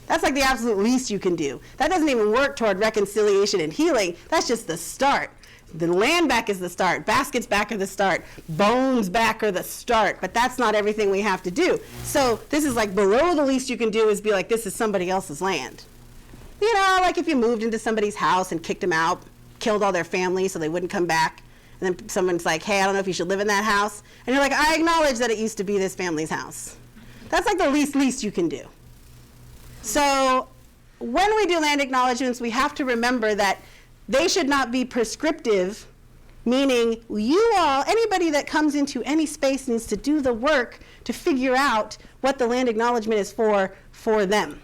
That's like the absolute least you can do. That doesn't even work toward reconciliation and healing. That's just the start. The land back is the start. Baskets back are the start. Bones back are the start. But that's not everything we have to do. So this is like below the least you can do is be like, this is somebody else's land. You know, like if you moved into somebody's house and kicked them out, killed all their family so they wouldn't come back, and then someone's like, hey, I don't know if you should live in that house. And you're like, I acknowledge that it used to be this family's house. That's like the least you can do. So when we do land acknowledgements, we have to remember that they should not be prescriptive, meaning you all, anybody that comes into any space needs to do the work to figure out what the land acknowledgement is for them.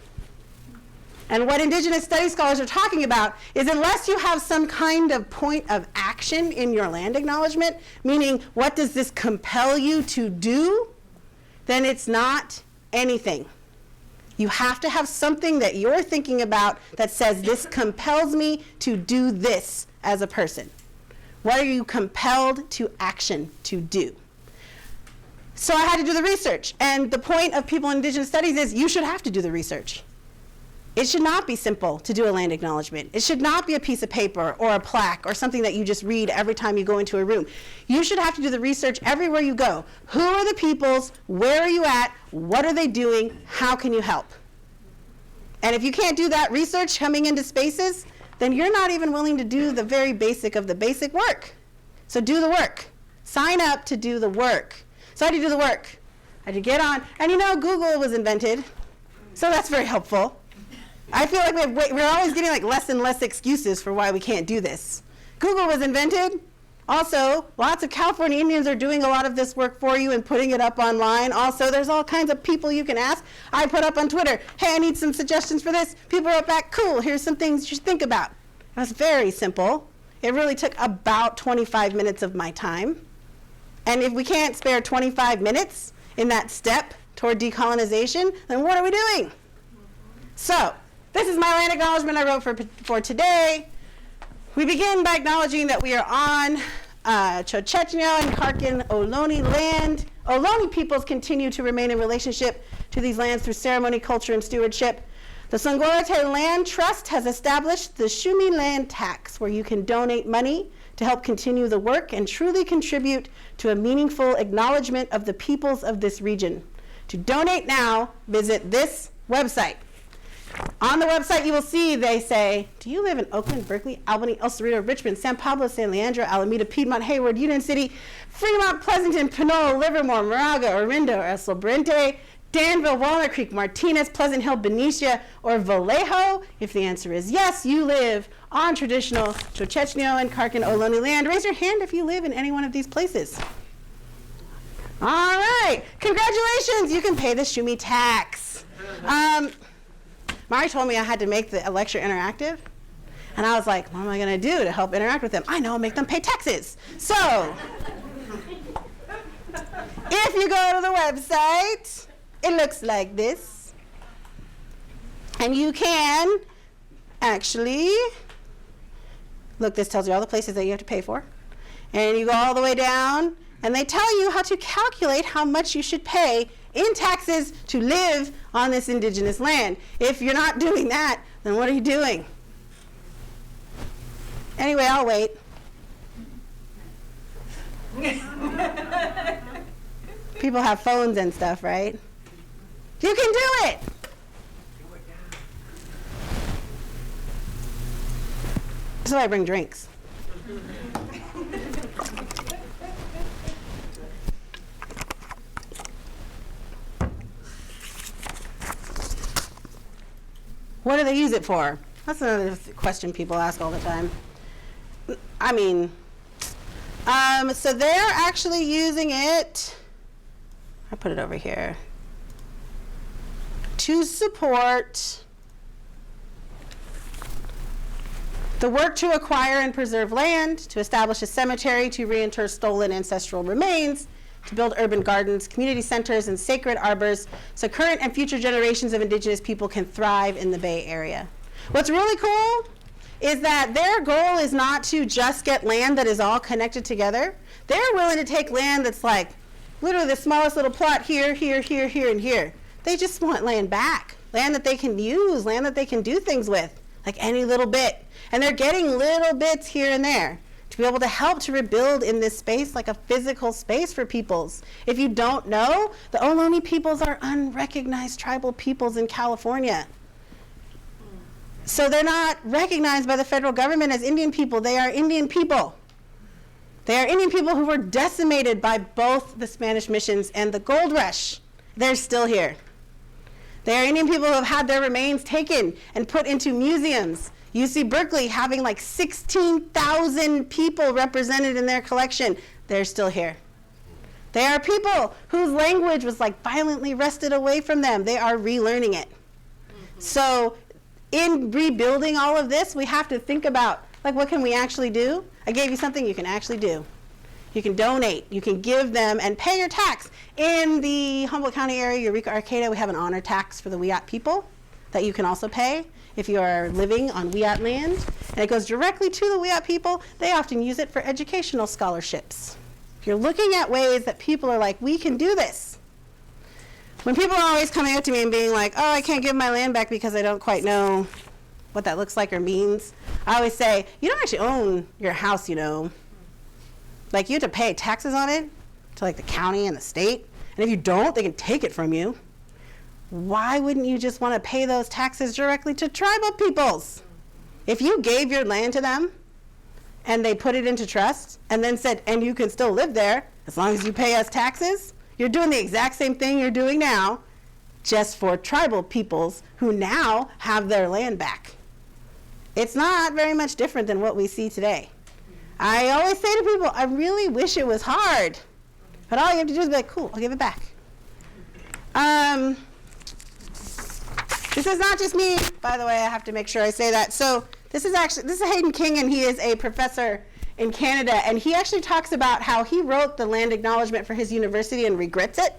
And what Indigenous studies scholars are talking about is unless you have some kind of point of action in your land acknowledgement, meaning what does this compel you to do, then it's not anything. You have to have something that you're thinking about that says this compels me to do this as a person. What are you compelled to action to do? So I had to do the research. And the point of people in Indigenous studies is you should have to do the research. It should not be simple to do a land acknowledgement. It should not be a piece of paper or a plaque or something that you just read every time you go into a room. You should have to do the research everywhere you go. Who are the peoples? Where are you at? What are they doing? How can you help? And if you can't do that research coming into spaces, then you're not even willing to do the very basic of the basic work. So do the work. Sign up to do the work. So I had to do the work. I had to get on. And you know, Google was invented. So that's very helpful. I feel like we're always getting like less and less excuses for why we can't do this. Google was invented. Also, lots of California Indians are doing a lot of this work for you and putting it up online. Also, there's all kinds of people you can ask. I put up on Twitter, hey, I need some suggestions for this. People wrote back, cool, here's some things you should think about. It was very simple. It really took about 25 minutes of my time. And if we can't spare 25 minutes in that step toward decolonization, then what are we doing? So, this is my land acknowledgement I wrote for today. We begin by acknowledging that we are on Chochetnyo and Karkin Ohlone land. Ohlone peoples continue to remain in relationship to these lands through ceremony, culture, and stewardship. The Songorate Land Trust has established the Shumi Land Tax, where you can donate money to help continue the work and truly contribute to a meaningful acknowledgement of the peoples of this region. To donate now, visit this website. On the website, you will see they say, do you live in Oakland, Berkeley, Albany, El Cerrito, Richmond, San Pablo, San Leandro, Alameda, Piedmont, Hayward, Union City, Fremont, Pleasanton, Pinole, Livermore, Moraga, Orindo, El Sobrante, Danville, Walnut Creek, Martinez, Pleasant Hill, Benicia, or Vallejo? If the answer is yes, you live on traditional Chochetnyo and Karkin Ohlone land. Raise your hand if you live in any one of these places. All right, congratulations, you can pay the Shumi tax. Mari told me I had to make the lecture interactive, and I was like, what am I going to do to help interact with them? I know, make them pay taxes. So, if you go to the website, it looks like this, and you can actually, look, this tells you all the places that you have to pay for, and you go all the way down, and they tell you how to calculate how much you should pay in taxes to live on this indigenous land. If you're not doing that, then what are you doing? Anyway, I'll wait. People have phones and stuff, right? You can do it! That's why I bring drinks. What do they use it for? That's another question people ask all the time. I mean, so they're actually using it, I put it over here, to support the work to acquire and preserve land, to establish a cemetery, to reinter stolen ancestral remains, to build urban gardens, community centers, and sacred arbors so current and future generations of indigenous people can thrive in the Bay Area. What's really cool is that their goal is not to just get land that is all connected together. They're willing to take land that's like literally the smallest little plot here, here, here, here, and here. They just want land back. land that they can use, land that they can do things with, like any little bit. And they're getting little bits here and there to be able to help to rebuild in this space, like a physical space for peoples. If you don't know, the Ohlone peoples are unrecognized tribal peoples in California. So they're not recognized by the federal government as Indian people. They are Indian people. They are Indian people who were decimated by both the Spanish missions and the gold rush. They're still here. They are Indian people who have had their remains taken and put into museums. UC Berkeley having like 16,000 people represented in their collection. They're still here. They are people whose language was like violently wrested away from them. They are relearning it. So in rebuilding all of this, we have to think about, like, what can we actually do? I gave you something you can actually do. You can donate, you can give them, and pay your tax. In the Humboldt County area, Eureka, Arcata, we have an honor tax for the Wiyot people that you can also pay if you are living on Wiyot land. And it goes directly to the Wiyot people. They often use it for educational scholarships. If you're looking at ways that people are like, we can do this. When people are always coming up to me and being like, oh, I can't give my land back because I don't quite know what that looks like or means, I always say, you don't actually own your house, you know. Like, you have to pay taxes on it to like the county and the state. And if you don't, they can take it from you. Why wouldn't you just want to pay those taxes directly to tribal peoples? If you gave your land to them and they put it into trust and then said, and you can still live there as long as you pay us taxes, you're doing the exact same thing you're doing now, just for tribal peoples who now have their land back. It's not very much different than what we see today. I always say to people, I really wish it was hard, but all you have to do is be like, cool, I'll give it back. This is not just me, by the way, I have to make sure I say that. So this is Hayden King, and he is a professor in Canada, and he actually talks about how he wrote the land acknowledgement for his university and regrets it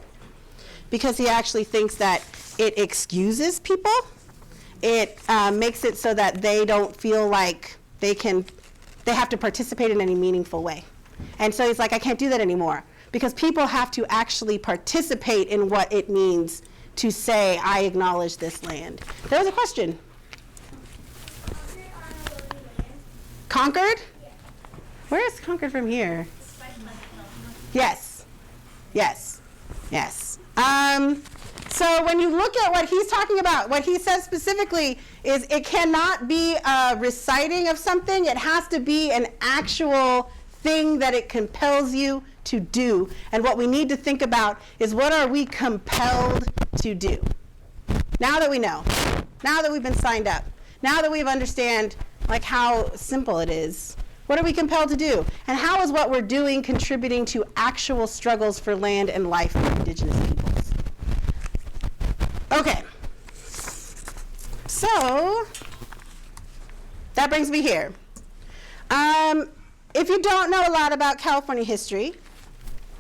because he actually thinks that it excuses people. It makes it so that they don't feel like they have to participate in any meaningful way. And so he's like, I can't do that anymore because people have to actually participate in what it means to say, I acknowledge this land. There was a question. Concord? Where is Concord from here? Yes. Yes. Yes. So when you look at what he's talking about, what he says specifically is it cannot be a reciting of something. It has to be an actual thing that it compels you to do. And what we need to think about is, what are we compelled to do? Now that we know, now that we've been signed up, now that we understand like how simple it is, what are we compelled to do? And how is what we're doing contributing to actual struggles for land and life for Indigenous peoples? Okay. So that brings me here. If you don't know a lot about California history,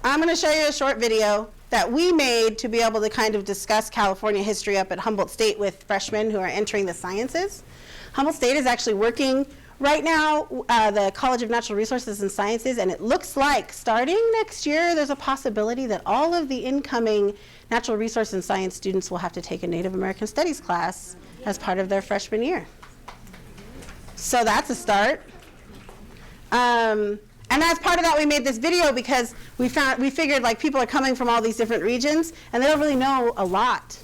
I'm going to show you a short video that we made to be able to kind of discuss California history up at Humboldt State with freshmen who are entering the sciences. Humboldt State is actually working right now, the College of Natural Resources and Sciences, and it looks like starting next year, there's a possibility that all of the incoming natural resource and science students will have to take a Native American Studies class as part of their freshman year. So that's a start. And as part of that, we made this video because we figured like people are coming from all these different regions and they don't really know a lot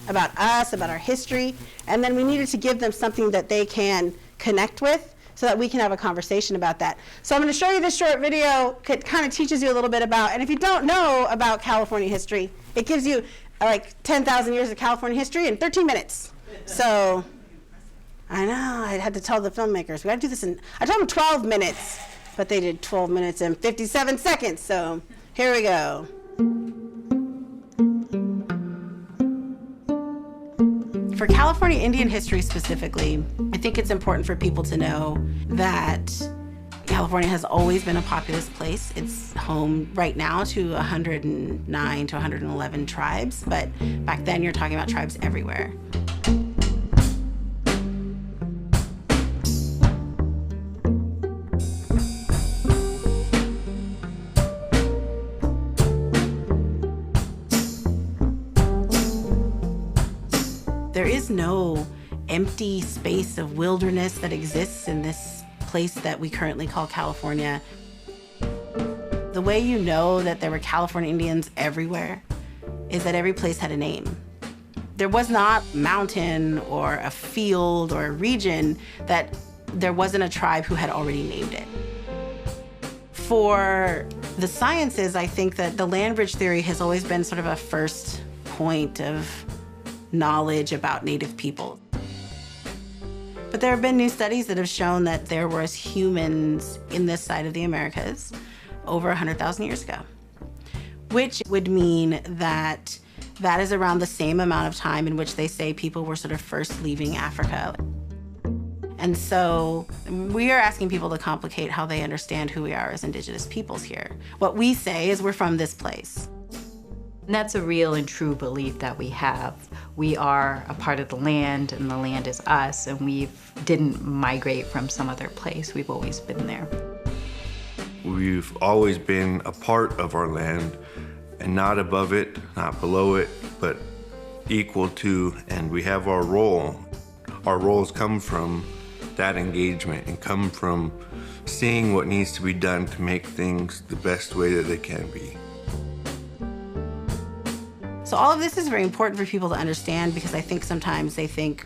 about us, about our history, and then we needed to give them something that they can connect with so that we can have a conversation about that. So I'm going to show you this short video. It kind of teaches you a little bit about, and if you don't know about California history, it gives you like 10,000 years of California history in 13 minutes. So I know, I had to tell the filmmakers, we got to do this in, I told them 12 minutes, but they did 12 minutes and 57 seconds, so here we go. For California Indian history specifically, I think it's important for people to know that California has always been a populous place. It's home right now to 109 to 111 tribes, but back then you're talking about tribes everywhere. There is no empty space of wilderness that exists in this place that we currently call California. The way you know that there were California Indians everywhere is that every place had a name. There was not a mountain or a field or a region that there wasn't a tribe who had already named it. For the sciences, I think that the land bridge theory has always been sort of a first point of knowledge about Native people. But there have been new studies that have shown that there was humans in this side of the Americas over 100,000 years ago, which would mean that that is around the same amount of time in which they say people were sort of first leaving Africa. And so we are asking people to complicate how they understand who we are as indigenous peoples here. What we say is we're from this place. And that's a real and true belief that we have. We are a part of the land, and the land is us, and we didn't migrate from some other place. We've always been there. We've always been a part of our land, and not above it, not below it, but equal to, and we have our role. Our roles come from that engagement and come from seeing what needs to be done to make things the best way that they can be. So all of this is very important for people to understand, because I think sometimes they think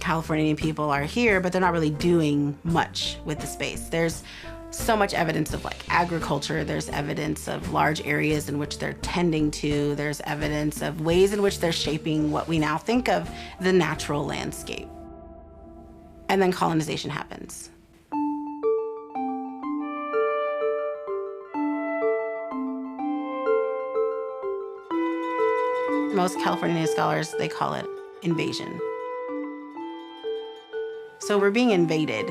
Californian people are here, but they're not really doing much with the space. There's so much evidence of like agriculture, there's evidence of large areas in which they're tending to, there's evidence of ways in which they're shaping what we now think of the natural landscape. And then colonization happens. Most California scholars, they call it invasion. So we're being invaded.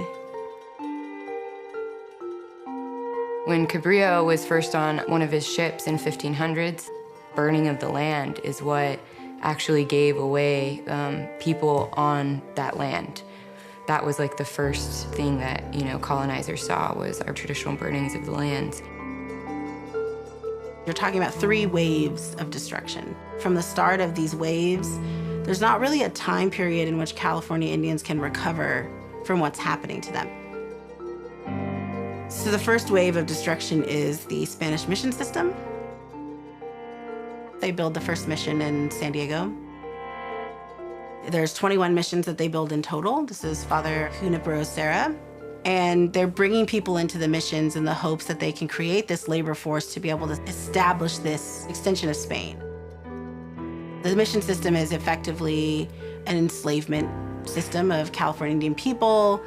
When Cabrillo was first on one of his ships in 1500s, burning of the land is what actually gave away people on that land. That was like the first thing that, colonizers saw, was our traditional burnings of the lands. You're talking about 3 waves of destruction. From the start of these waves, there's not really a time period in which California Indians can recover from what's happening to them. So the first wave of destruction is the Spanish mission system. They build the first mission in San Diego. There's 21 missions that they build in total. This is Father Junipero Serra. And they're bringing people into the missions in the hopes that they can create this labor force to be able to establish this extension of Spain. The mission system is effectively an enslavement system of California Indian people.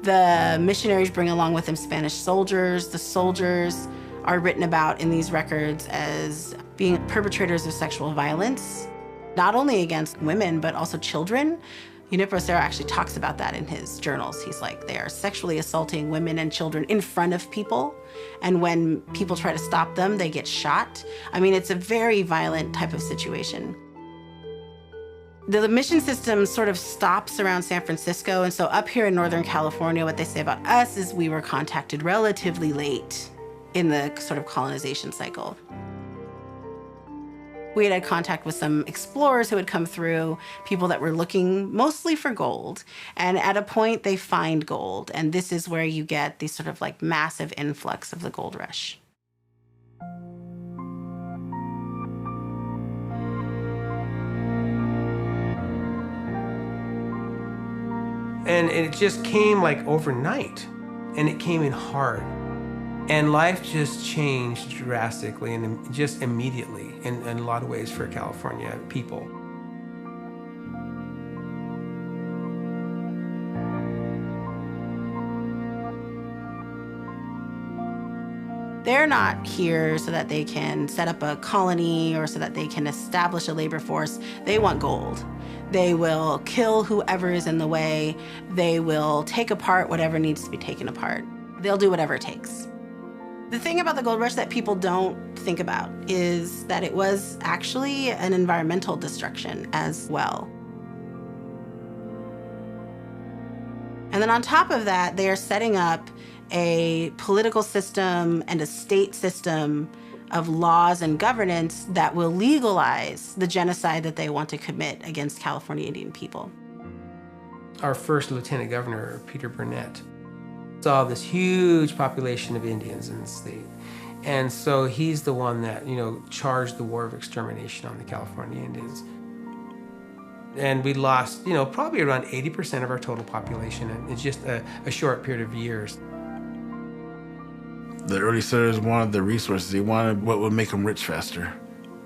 The missionaries bring along with them Spanish soldiers. The soldiers are written about in these records as being perpetrators of sexual violence, not only against women, but also children. Junipero Serra actually talks about that in his journals. He's like, they are sexually assaulting women and children in front of people. And when people try to stop them, they get shot. I mean, it's a very violent type of situation. The mission system sort of stops around San Francisco. And so up here in Northern California, what they say about us is we were contacted relatively late in the sort of colonization cycle. We had contact with some explorers who had come through, people that were looking mostly for gold. And at a point, they find gold. And this is where you get these sort of like massive influx of the gold rush. And it just came like overnight, and it came in hard. And life just changed drastically and just immediately in a lot of ways for California people. They're not here so that they can set up a colony or so that they can establish a labor force. They want gold. They will kill whoever is in the way. They will take apart whatever needs to be taken apart. They'll do whatever it takes. The thing about the gold rush that people don't think about is that it was actually an environmental destruction as well. And then on top of that, they are setting up a political system and a state system of laws and governance that will legalize the genocide that they want to commit against California Indian people. Our first Lieutenant Governor, Peter Burnett, saw this huge population of Indians in the state. And so he's the one that, charged the war of extermination on the California Indians. And we lost, probably around 80% of our total population in just a short period of years. The early settlers wanted the resources. They wanted what would make them rich faster.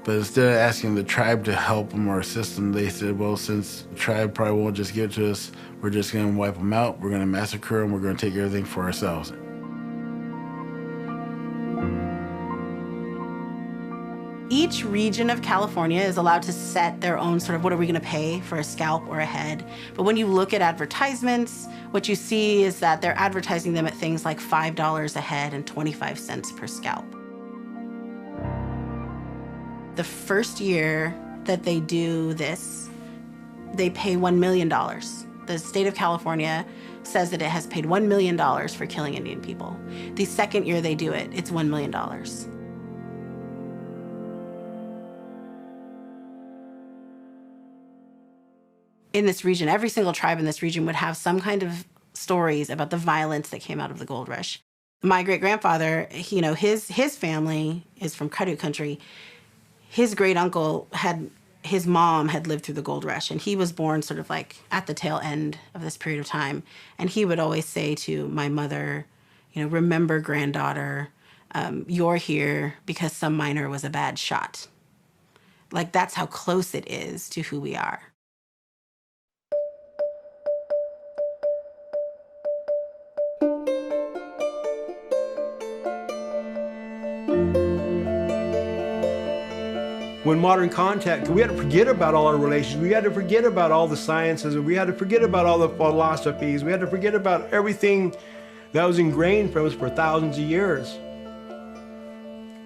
But instead of asking the tribe to help them or assist them, they said, well, since the tribe probably won't just give it to us, we're just going to wipe them out, we're going to massacre them, we're going to take everything for ourselves. Each region of California is allowed to set their own sort of what are we going to pay for a scalp or a head. But when you look at advertisements, what you see is that they're advertising them at things like $5 a head and 25 cents per scalp. The first year that they do this, they pay $1 million. The state of California says that it has paid $1 million for killing Indian people. The second year they do it, it's $1 million. In this region, every single tribe in this region would have some kind of stories about the violence that came out of the gold rush. My great-grandfather, his family is from Kadu country. His great-uncle his mom had lived through the gold rush, and he was born sort of like at the tail end of this period of time. And he would always say to my mother, remember, granddaughter, you're here because some miner was a bad shot. Like, that's how close it is to who we are. When modern contact, we had to forget about all our relations. We had to forget about all the sciences, and we had to forget about all the philosophies. We had to forget about everything that was ingrained from us for thousands of years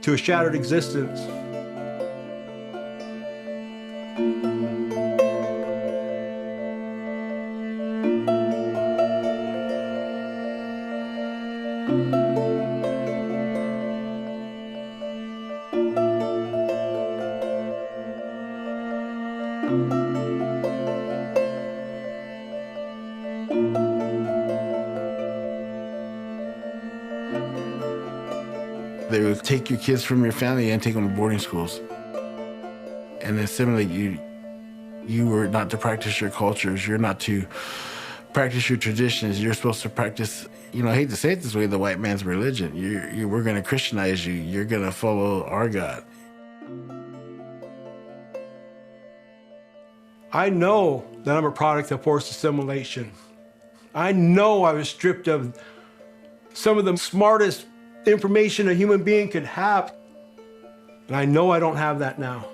to a shattered existence. They would take your kids from your family and take them to boarding schools and assimilate you. You were not to practice your cultures. You're not to practice your traditions. You're supposed to practice, I hate to say it this way, the white man's religion. We're going to Christianize you. You're going to follow our God. I know that I'm a product of forced assimilation. I know I was stripped of some of the smartest information a human being could have. And I know I don't have that now.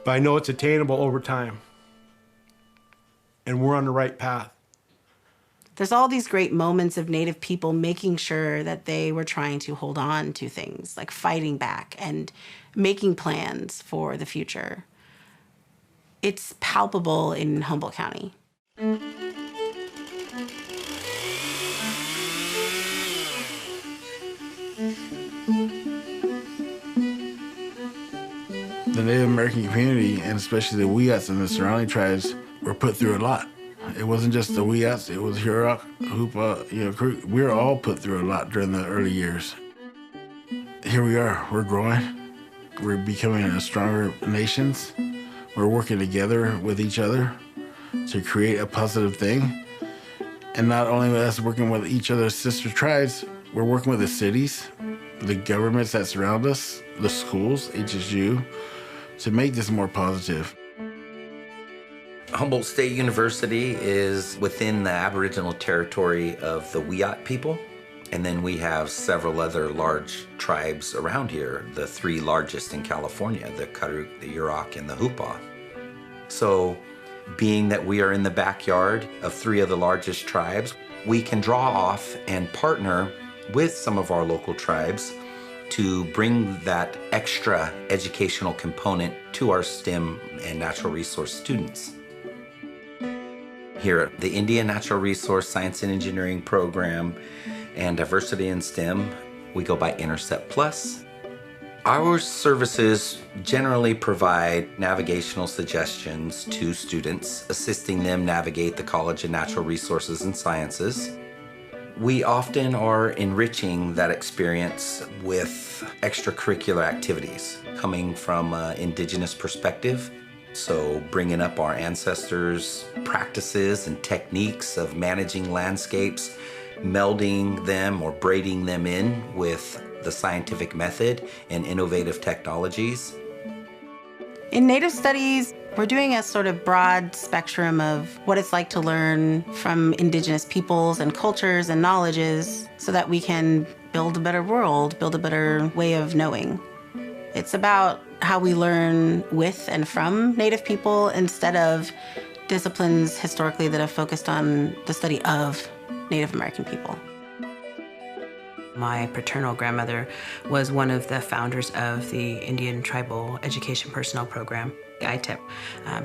But I know it's attainable over time. And we're on the right path. There's all these great moments of Native people making sure that they were trying to hold on to things, like fighting back and making plans for the future. It's palpable in Humboldt County. The Native American community, and especially the Wiyats and the surrounding tribes, were put through a lot. It wasn't just the Wiyats, it was Huron, Hoopa, Creek. We were all put through a lot during the early years. Here we are, we're growing. We're becoming a stronger nations. We're working together with each other to create a positive thing. And not only with us working with each other's sister tribes, we're working with the cities, the governments that surround us, the schools, HSU, to make this more positive. Humboldt State University is within the Aboriginal territory of the Wiyot people. And then we have several other large tribes around here, the three largest in California, the Karuk, the Yurok, and the Hoopa. So being that we are in the backyard of three of the largest tribes, we can draw off and partner with some of our local tribes to bring that extra educational component to our STEM and natural resource students. Here at the Indian Natural Resource Science and Engineering program and Diversity in STEM, We go by Intercept Plus. Our services generally provide navigational suggestions to students, assisting them navigate the College of Natural Resources and Sciences. We often are enriching that experience with extracurricular activities coming from an Indigenous perspective. So bringing up our ancestors' practices and techniques of managing landscapes, melding them or braiding them in with the scientific method and innovative technologies. In Native Studies, we're doing a sort of broad spectrum of what it's like to learn from Indigenous peoples and cultures and knowledges so that we can build a better world, build a better way of knowing. It's about how we learn with and from Native people instead of disciplines historically that have focused on the study of Native American people. My paternal grandmother was one of the founders of the Indian Tribal Education Personnel Program, ITEP,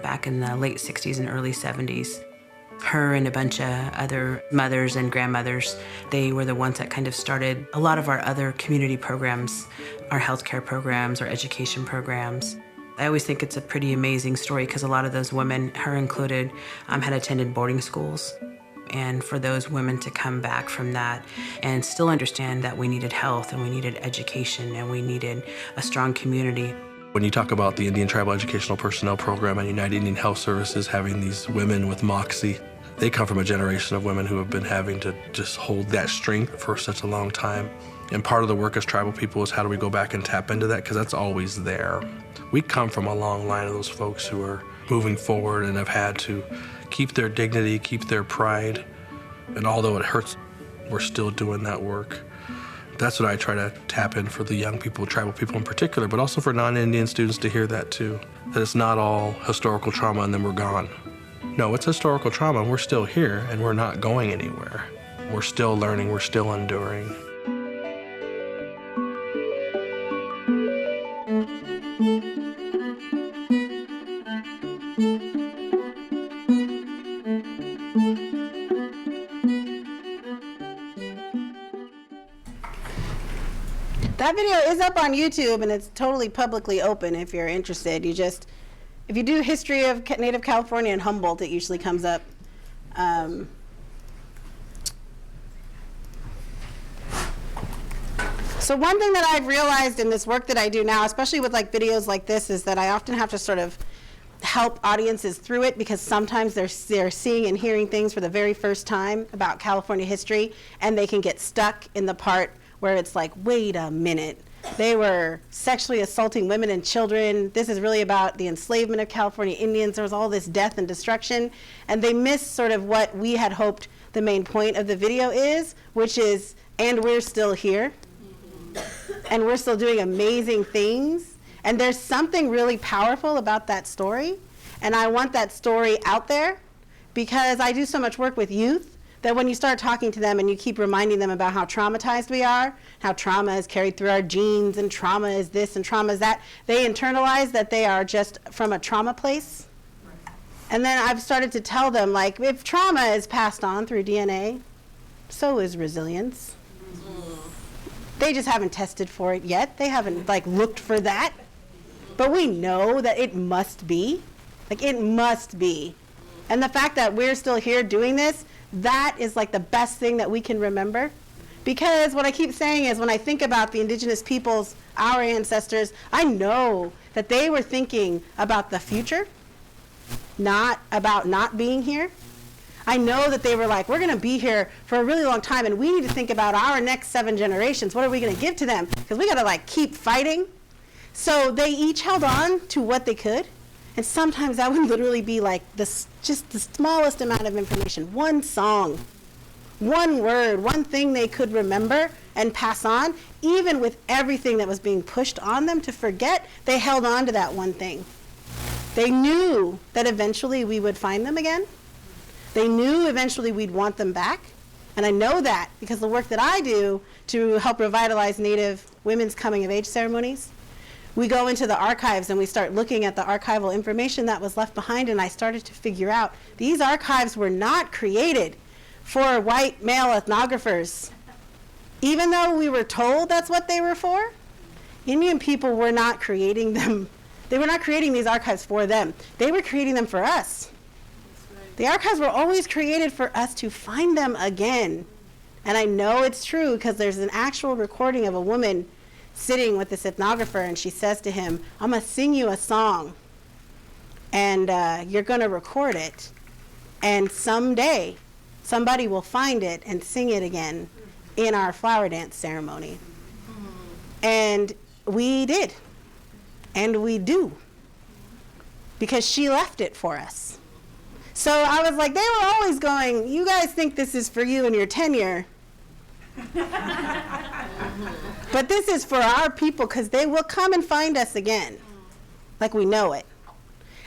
back in the late 60s and early 70s. Her and a bunch of other mothers and grandmothers, they were the ones that kind of started a lot of our other community programs, our healthcare programs, our education programs. I always think it's a pretty amazing story because a lot of those women, her included, had attended boarding schools. And for those women to come back from that and still understand that we needed health and we needed education and we needed a strong community. When you talk about the Indian Tribal Educational Personnel Program and United Indian Health Services having these women with moxie, they come from a generation of women who have been having to just hold that strength for such a long time. And part of the work as tribal people is how do we go back and tap into that, because that's always there. We come from a long line of those folks who are moving forward and have had to keep their dignity, keep their pride. And although it hurts, we're still doing that work. That's what I try to tap in for the young people, tribal people in particular, but also for non-Indian students to hear that too. That it's not all historical trauma and then we're gone. No, it's historical trauma and we're still here and we're not going anywhere. We're still learning, we're still enduring. That video is up on YouTube and it's totally publicly open if you're interested. If you do history of Native California and Humboldt, it usually comes up. So one thing that I've realized in this work that I do now, especially with like videos like this, is that I often have to sort of help audiences through it because sometimes they're seeing and hearing things for the very first time about California history and they can get stuck in the part where it's like, wait a minute, they were sexually assaulting women and children. This is really about the enslavement of California Indians. There was all this death and destruction. And they miss sort of what we had hoped the main point of the video is, which is, and we're still here. And we're still doing amazing things. And there's something really powerful about that story. And I want that story out there because I do so much work with youth that when you start talking to them and you keep reminding them about how traumatized we are, how trauma is carried through our genes and trauma is this and trauma is that, they internalize that they are just from a trauma place. And then I've started to tell them, like, if trauma is passed on through DNA, so is resilience. They just haven't tested for it yet. They haven't, like, looked for that. But we know that it must be. Like, it must be. And the fact that we're still here doing this, that is like the best thing that we can remember. Because what I keep saying is when I think about the indigenous peoples, our ancestors, I know that they were thinking about the future, not about not being here. I know that they were like, we're going to be here for a really long time and we need to think about our next 7 generations. What are we going to give to them? Because we got to like keep fighting. So they each held on to what they could. And sometimes that would literally be like this, just the smallest amount of information, one song, one word, one thing they could remember and pass on. Even with everything that was being pushed on them to forget, they held on to that one thing. They knew that eventually we would find them again. They knew eventually we'd want them back. And I know that because the work that I do to help revitalize Native women's coming of age ceremonies, we go into the archives and we start looking at the archival information that was left behind, and I started to figure out these archives were not created for white male ethnographers. even though we were told that's what they were for, Indian people were not creating them. They were not creating these archives for them. They were creating them for us. The archives were always created for us to find them again. And I know it's true because there's an actual recording of a woman sitting with this ethnographer, and she says to him, I'm going to sing you a song, and you're going to record it. And someday, somebody will find it and sing it again in our flower dance ceremony. And we did. And we do. Because she left it for us. So I was like, they were always going, you guys think this is for you and your tenure. But this is for our people because they will come and find us again. Like we know it.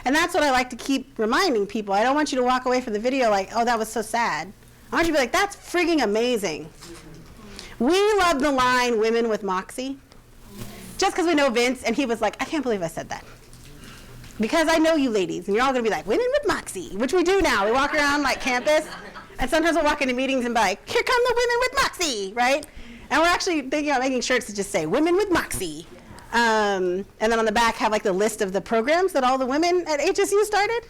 And that's what I like to keep reminding people. I don't want you to walk away from the video like, oh, that was so sad. I want you to be like, that's frigging amazing. We love the line, women with moxie. Just because we know Vince, and he was like, I can't believe I said that. Because I know you ladies, and you're all going to be like, women with moxie, which we do now. We walk around like campus, and sometimes we'll walk into meetings and be like, here come the women with moxie, right? And we're actually thinking about making shirts that just say, women with moxie. And then on the back have like the list of the programs that all the women at HSU started.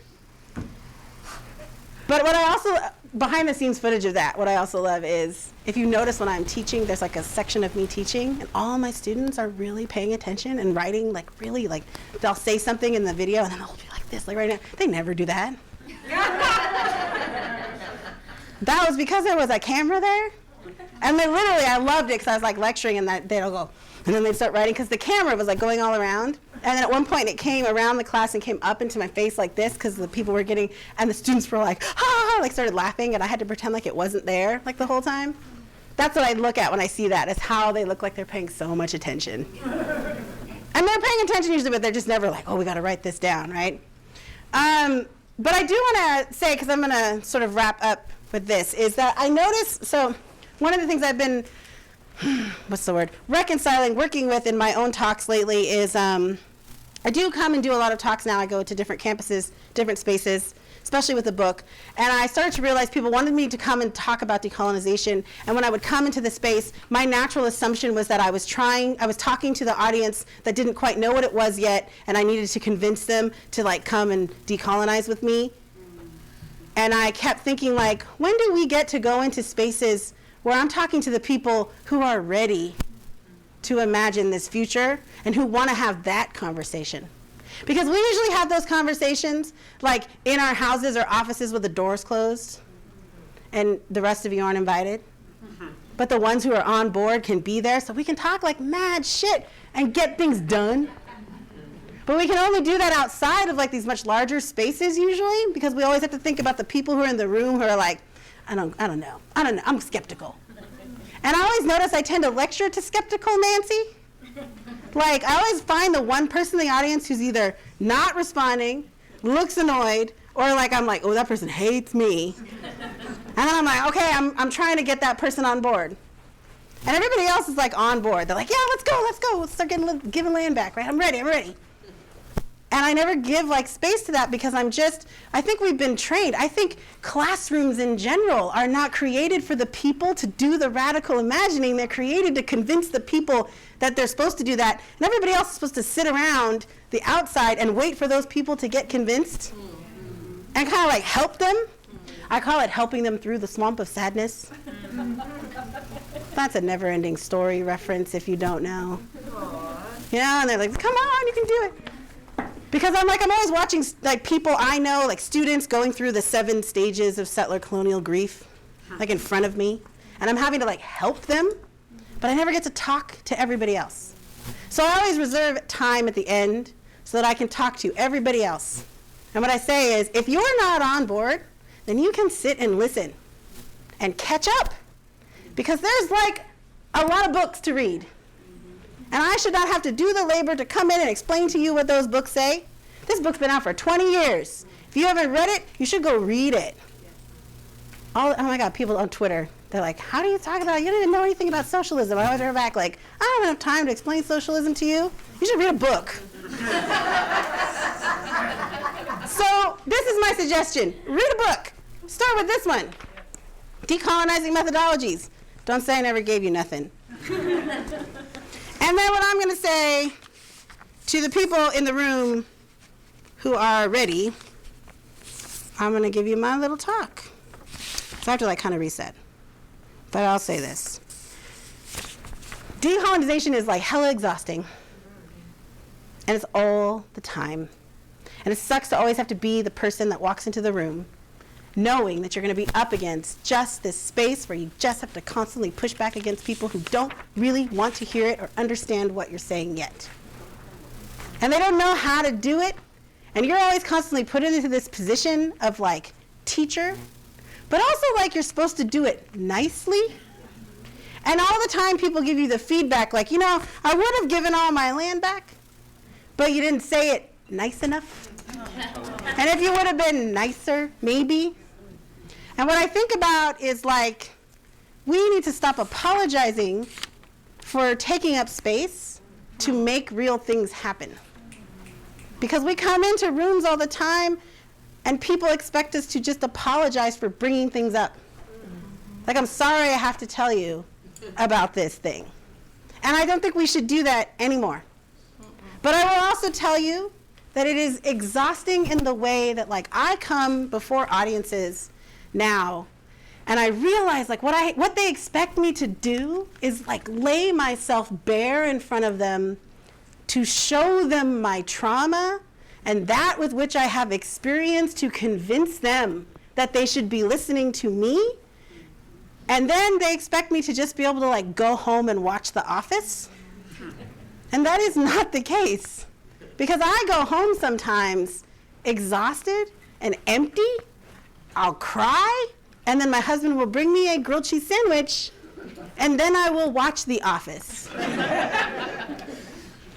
But what I also, behind the scenes footage of that, what I also love is, if you notice when I'm teaching, there's like a section of me teaching, and all my students are really paying attention and writing, like really, like they'll say something in the video and then they'll be like this, like right now. They never do that. That was because there was a camera there. And then literally, I loved it because I was like lecturing and they'll go, and then they'd start writing because the camera was like going all around. And then at one point it came around the class and came up into my face like this because the people were getting, and the students were like, ah, like started laughing, and I had to pretend like it wasn't there like the whole time. That's what I look at when I see that, is how they look like they're paying so much attention. And they're paying attention usually, but they're just never like, oh, we got to write this down, right? But I do want to say, because I'm going to sort of wrap up with this, is that I noticed, so one of the things I've been, reconciling, working with in my own talks lately is I do come and do a lot of talks now. I go to different campuses, different spaces, especially with the book. And I started to realize people wanted me to come and talk about decolonization. And when I would come into the space, my natural assumption was that I was talking to the audience that didn't quite know what it was yet, and I needed to convince them to like come and decolonize with me. And I kept thinking like, when do we get to go into spaces where I'm talking to the people who are ready to imagine this future and who want to have that conversation? Because we usually have those conversations like in our houses or offices with the doors closed and the rest of you aren't invited. But the ones who are on board can be there so we can talk like mad shit and get things done. But we can only do that outside of like these much larger spaces usually, because we always have to think about the people who are in the room who are like, I don't know, I'm skeptical. And I always notice I tend to lecture to skeptical Nancy. Like, I always find the one person in the audience who's either not responding, looks annoyed, or like, I'm like, oh, that person hates me. And then I'm like, okay, I'm trying to get that person on board. And everybody else is like on board. They're like, yeah, let's go. Let's start giving land back, right? I'm ready. And I never give like space to that because I think we've been trained. I think classrooms in general are not created for the people to do the radical imagining. They're created to convince the people that they're supposed to do that. And everybody else is supposed to sit around the outside and wait for those people to get convinced and kind of like help them. I call it helping them through the swamp of sadness. That's a never-ending story reference if you don't know. Yeah, and they're like, come on, you can do it. Because I'm always watching like people I know, like students going through the 7 stages of settler colonial grief, like in front of me. And I'm having to like help them, but I never get to talk to everybody else. So I always reserve time at the end so that I can talk to everybody else. And what I say is, if you're not on board, then you can sit and listen and catch up. Because there's like a lot of books to read. And I should not have to do the labor to come in and explain to you what those books say. This book's been out for 20 years. If you haven't read it, you should go read it. Oh my God, people on Twitter, they're like, how do you talk about it? You don't even know anything about socialism. I always hear back like, I don't have enough time to explain socialism to you. You should read a book. So this is my suggestion. Read a book. Start with this one. Decolonizing Methodologies. Don't say I never gave you nothing. And then what I'm going to say to the people in the room who are ready, I'm going to give you my little talk. So I have to like kind of reset. But I'll say this. Decolonization is like hella exhausting. And it's all the time. And it sucks to always have to be the person that walks into the room knowing that you're going to be up against just this space where you just have to constantly push back against people who don't really want to hear it or understand what you're saying yet. And they don't know how to do it. And you're always constantly put into this position of like teacher, but also like you're supposed to do it nicely. And all the time people give you the feedback like, you know, I would have given all my land back, but you didn't say it nice enough. And if you would have been nicer, maybe. And what I think about is like, we need to stop apologizing for taking up space to make real things happen. Because we come into rooms all the time and people expect us to just apologize for bringing things up. Like, I'm sorry I have to tell you about this thing. And I don't think we should do that anymore. But I will also tell you that it is exhausting in the way that like I come before audiences now and I realize like what they expect me to do is like lay myself bare in front of them to show them my trauma and that with which I have experience to convince them that they should be listening to me. And then they expect me to just be able to like go home and watch The Office. And that is not the case. Because I go home sometimes exhausted and empty. I'll cry, and then my husband will bring me a grilled cheese sandwich, and then I will watch The Office.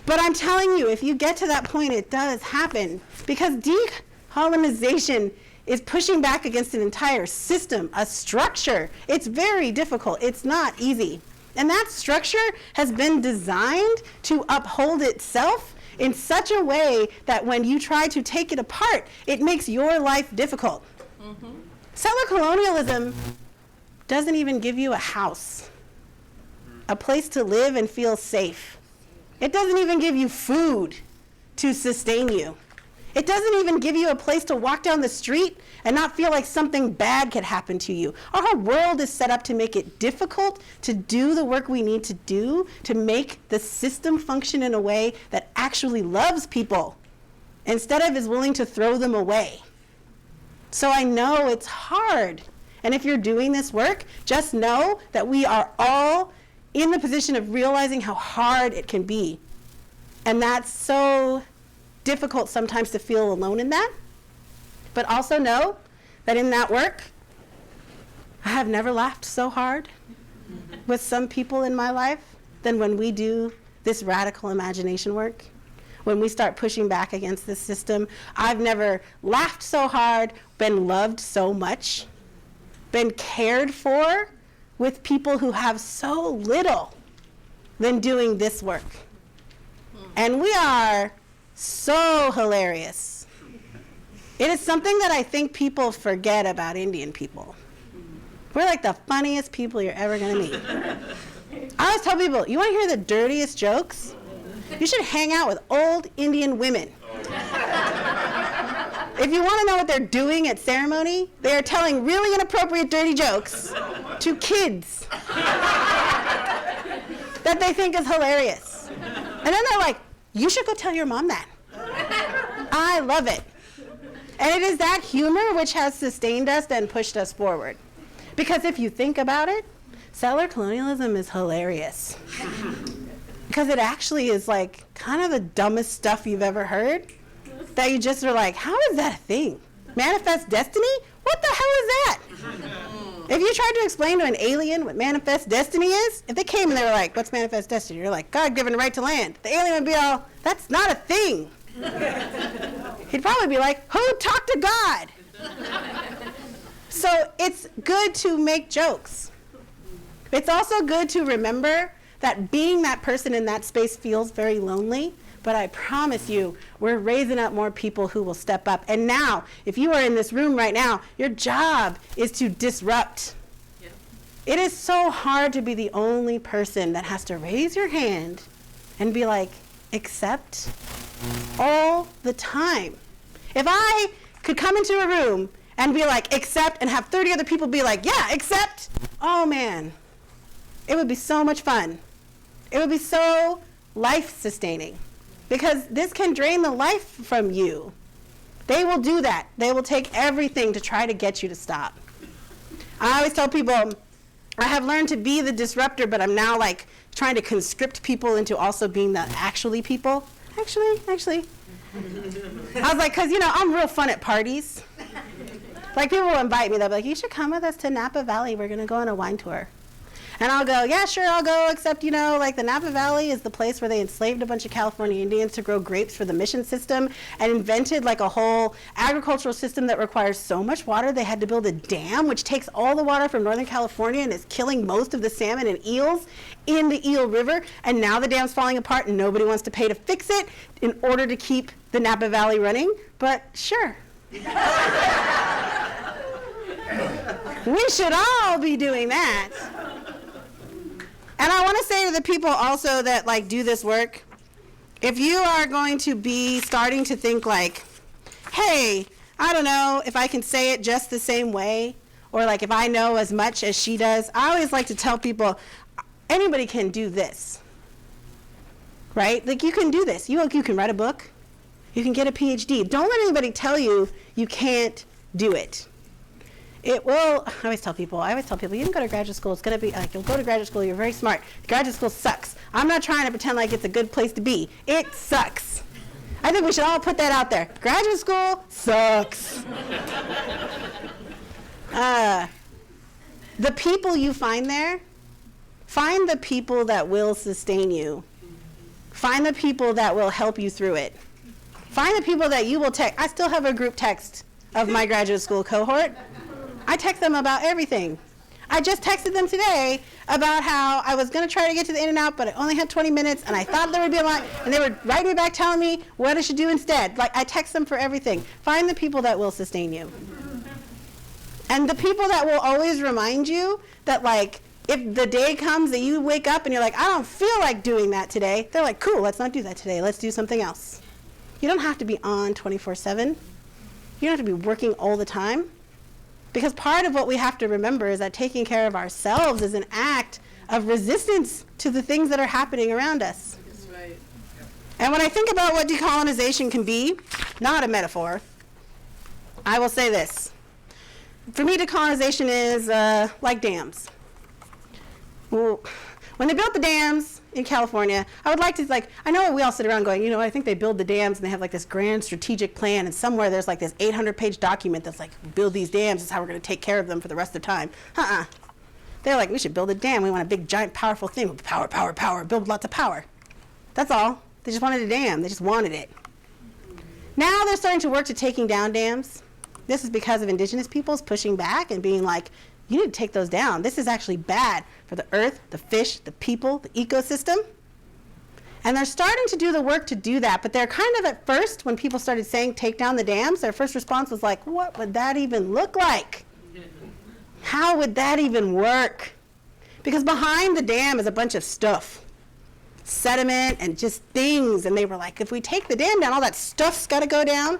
But I'm telling you, if you get to that point, it does happen. Because decolonization is pushing back against an entire system, a structure. It's very difficult. It's not easy. And that structure has been designed to uphold itself in such a way that when you try to take it apart, it makes your life difficult. Mm-hmm. Settler colonialism doesn't even give you a house, a place to live and feel safe. It doesn't even give you food to sustain you. It doesn't even give you a place to walk down the street and not feel like something bad could happen to you. Our whole world is set up to make it difficult to do the work we need to do to make the system function in a way that actually loves people instead of is willing to throw them away. So I know it's hard. And if you're doing this work, just know that we are all in the position of realizing how hard it can be. And that's so difficult sometimes to feel alone in that. But also know that in that work, I have never laughed so hard with some people in my life than when we do this radical imagination work. When we start pushing back against this system, I've never laughed so hard, been loved so much, been cared for with people who have so little than doing this work. And we are so hilarious. It is something that I think people forget about Indian people. We're like the funniest people you're ever gonna meet. I always tell people, you wanna hear the dirtiest jokes? You should hang out with old Indian women. If you wanna know what they're doing at ceremony, they are telling really inappropriate dirty jokes to kids that they think is hilarious. And then they're like, you should go tell your mom that. I love it. And it is that humor which has sustained us and pushed us forward. Because if you think about it, settler colonialism is hilarious. Because it actually is like kind of the dumbest stuff you've ever heard. That you just are like, how is that a thing? Manifest destiny? What the hell is that? If you tried to explain to an alien what manifest destiny is, if they came and they were like, what's manifest destiny? You're like, God given the right to land. The alien would be all, that's not a thing. He'd probably be like, who talked to God? So it's good to make jokes. It's also good to remember that being that person in that space feels very lonely, but I promise you, we're raising up more people who will step up. And now, if you are in this room right now, your job is to disrupt. Yep. It is so hard to be the only person that has to raise your hand and be like, accept, all the time. If I could come into a room and be like, accept, and have 30 other people be like, yeah, accept, oh man, it would be so much fun. It would be so life-sustaining, because this can drain the life from you. They will do that. They will take everything to try to get you to stop. I always tell people, I have learned to be the disruptor, but I'm now like trying to conscript people into also being the actually people. Actually. I was like, because, you know, I'm real fun at parties. Like, people will invite me. They'll be like, you should come with us to Napa Valley. We're going to go on a wine tour. And I'll go, yeah, sure, I'll go, except, you know, like the Napa Valley is the place where they enslaved a bunch of California Indians to grow grapes for the mission system and invented like a whole agricultural system that requires so much water they had to build a dam which takes all the water from Northern California and is killing most of the salmon and eels in the Eel River. And now the dam's falling apart and nobody wants to pay to fix it in order to keep the Napa Valley running. But sure. We should all be doing that. And I want to say to the people also that like do this work, if you are going to be starting to think like, hey, I don't know if I can say it just the same way, or like if I know as much as she does, I always like to tell people, anybody can do this, right? Like you can do this. You can write a book. You can get a PhD. Don't let anybody tell you you can't do it. It will, I always tell people, you can go to graduate school. It's going to be, like, you'll go to graduate school, you're very smart. Graduate school sucks. I'm not trying to pretend like it's a good place to be. It sucks. I think we should all put that out there. Graduate school sucks. The people you find there, find the people that will sustain you. Find the people that will help you through it. Find the people that you will text. I still have a group text of my graduate school cohort. I text them about everything. I just texted them today about how I was going to try to get to the In-N-Out, but I only had 20 minutes, and I thought there would be a lot, and they were writing me back telling me what I should do instead. Like, I text them for everything. Find the people that will sustain you. And the people that will always remind you that, like, if the day comes that you wake up and you're like, I don't feel like doing that today, they're like, cool, let's not do that today. Let's do something else. You don't have to be on 24/7. You don't have to be working all the time. Because part of what we have to remember is that taking care of ourselves is an act of resistance to the things that are happening around us. That's right. And when I think about what decolonization can be, not a metaphor, I will say this. For me, decolonization is like dams. Well, when they built the dams in California, I would like to, like, I know we all sit around going, you know, I think they build the dams and they have like this grand strategic plan, and somewhere there's like this 800-page document that's like, build these dams, this is how we're going to take care of them for the rest of the time. They're like, we should build a dam. We want a big, giant, powerful thing. Power, build lots of power. That's all. They just wanted a dam. They just wanted it. Now they're starting to work to taking down dams. This is because of indigenous peoples pushing back and being like, you need to take those down. This is actually bad for the earth, the fish, the people, the ecosystem. And they're starting to do the work to do that, but they're kind of at first, when people started saying take down the dams, their first response was like, what would that even look like? How would that even work? Because behind the dam is a bunch of stuff, sediment and just things. And they were like, if we take the dam down, all that stuff's got to go down.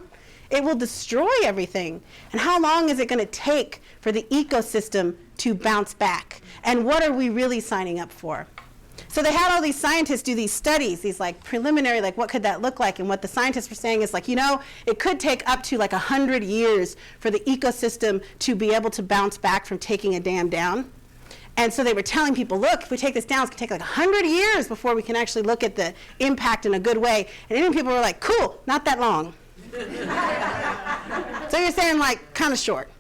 It will destroy everything. And how long is it going to take for the ecosystem to bounce back? And what are we really signing up for? So they had all these scientists do these studies, these like preliminary, like what could that look like? And what the scientists were saying is like, you know, it could take up to like 100 years for the ecosystem to be able to bounce back from taking a dam down. And so they were telling people, look, if we take this down, it's going to take like 100 years before we can actually look at the impact in a good way. And Indian people were like, cool, not that long. So you're saying like kind of short.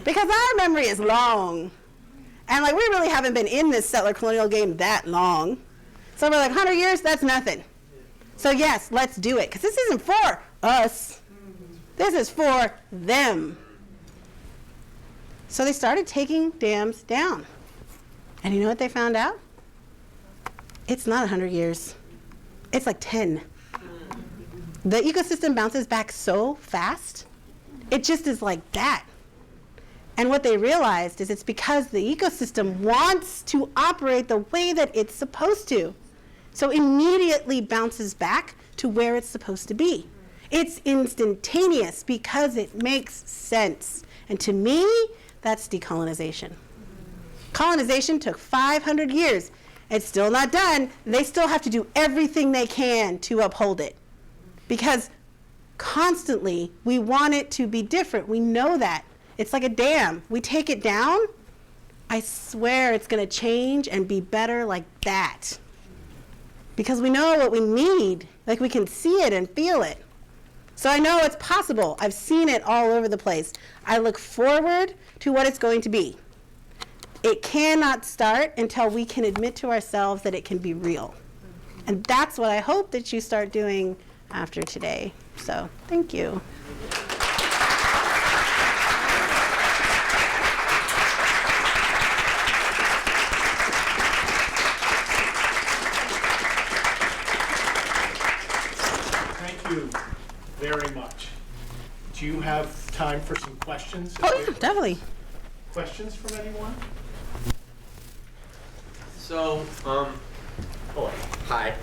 Because our memory is long. And like we really haven't been in this settler colonial game that long. So we're like 100 years, that's nothing. So yes, let's do it. Because this isn't for us. This is for them. So they started taking dams down. And you know what they found out? It's not 100 years. It's like 10. The ecosystem bounces back so fast. It just is like that. And what they realized is it's because the ecosystem wants to operate the way that it's supposed to. So immediately bounces back to where it's supposed to be. It's instantaneous because it makes sense. And to me, that's decolonization. Colonization took 500 years. It's still not done. They still have to do everything they can to uphold it. Because constantly, we want it to be different. We know that. It's like a dam. We take it down, I swear it's going to change and be better like that. Because we know what we need. Like, we can see it and feel it. So I know it's possible. I've seen it all over the place. I look forward to what it's going to be. It cannot start until we can admit to ourselves that it can be real. And that's what I hope that you start doing after today. So, thank you. Thank you very much. Do you have time for some questions? Oh, yeah, definitely. Questions from anyone? So, hi.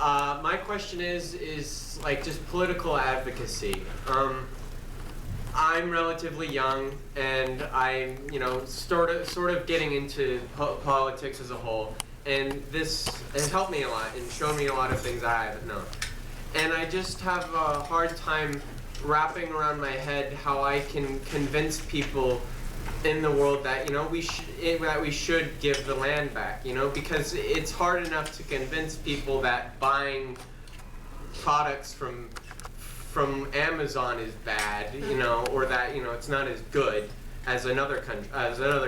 My question is like just political advocacy. I'm relatively young, and I'm, sort of getting into politics as a whole, and this has helped me a lot and shown me a lot of things I haven't known. And I just have a hard time wrapping around my head how I can convince people in the world that we should give the land back, because it's hard enough to convince people that buying products from Amazon is bad, or that it's not as good as another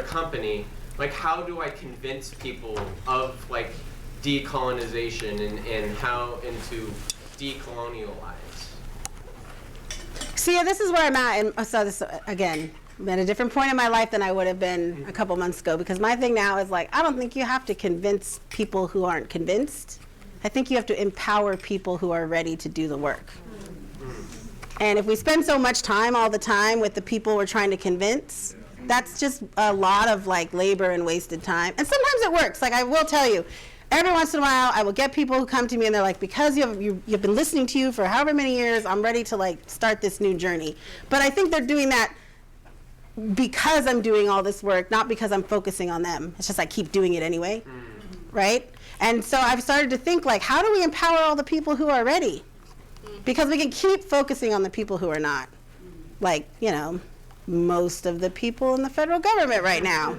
company. Like, how do I convince people of like decolonization and how to decolonialize? See, this is where I'm at, and so this again. I'm at a different point in my life than I would have been a couple months ago, because my thing now is like, I don't think you have to convince people who aren't convinced. I think you have to empower people who are ready to do the work. And if we spend so much time all the time with the people we're trying to convince, that's just a lot of like labor and wasted time. And sometimes it works. Like, I will tell you, every once in a while, I will get people who come to me and they're like, because you've been listening to you for however many years, I'm ready to like start this new journey. But I think they're doing that because I'm doing all this work, not because I'm focusing on them. It's just I keep doing it anyway, right? And so I've started to think, like, how do we empower all the people who are ready? Because we can keep focusing on the people who are not. Like, most of the people in the federal government right now.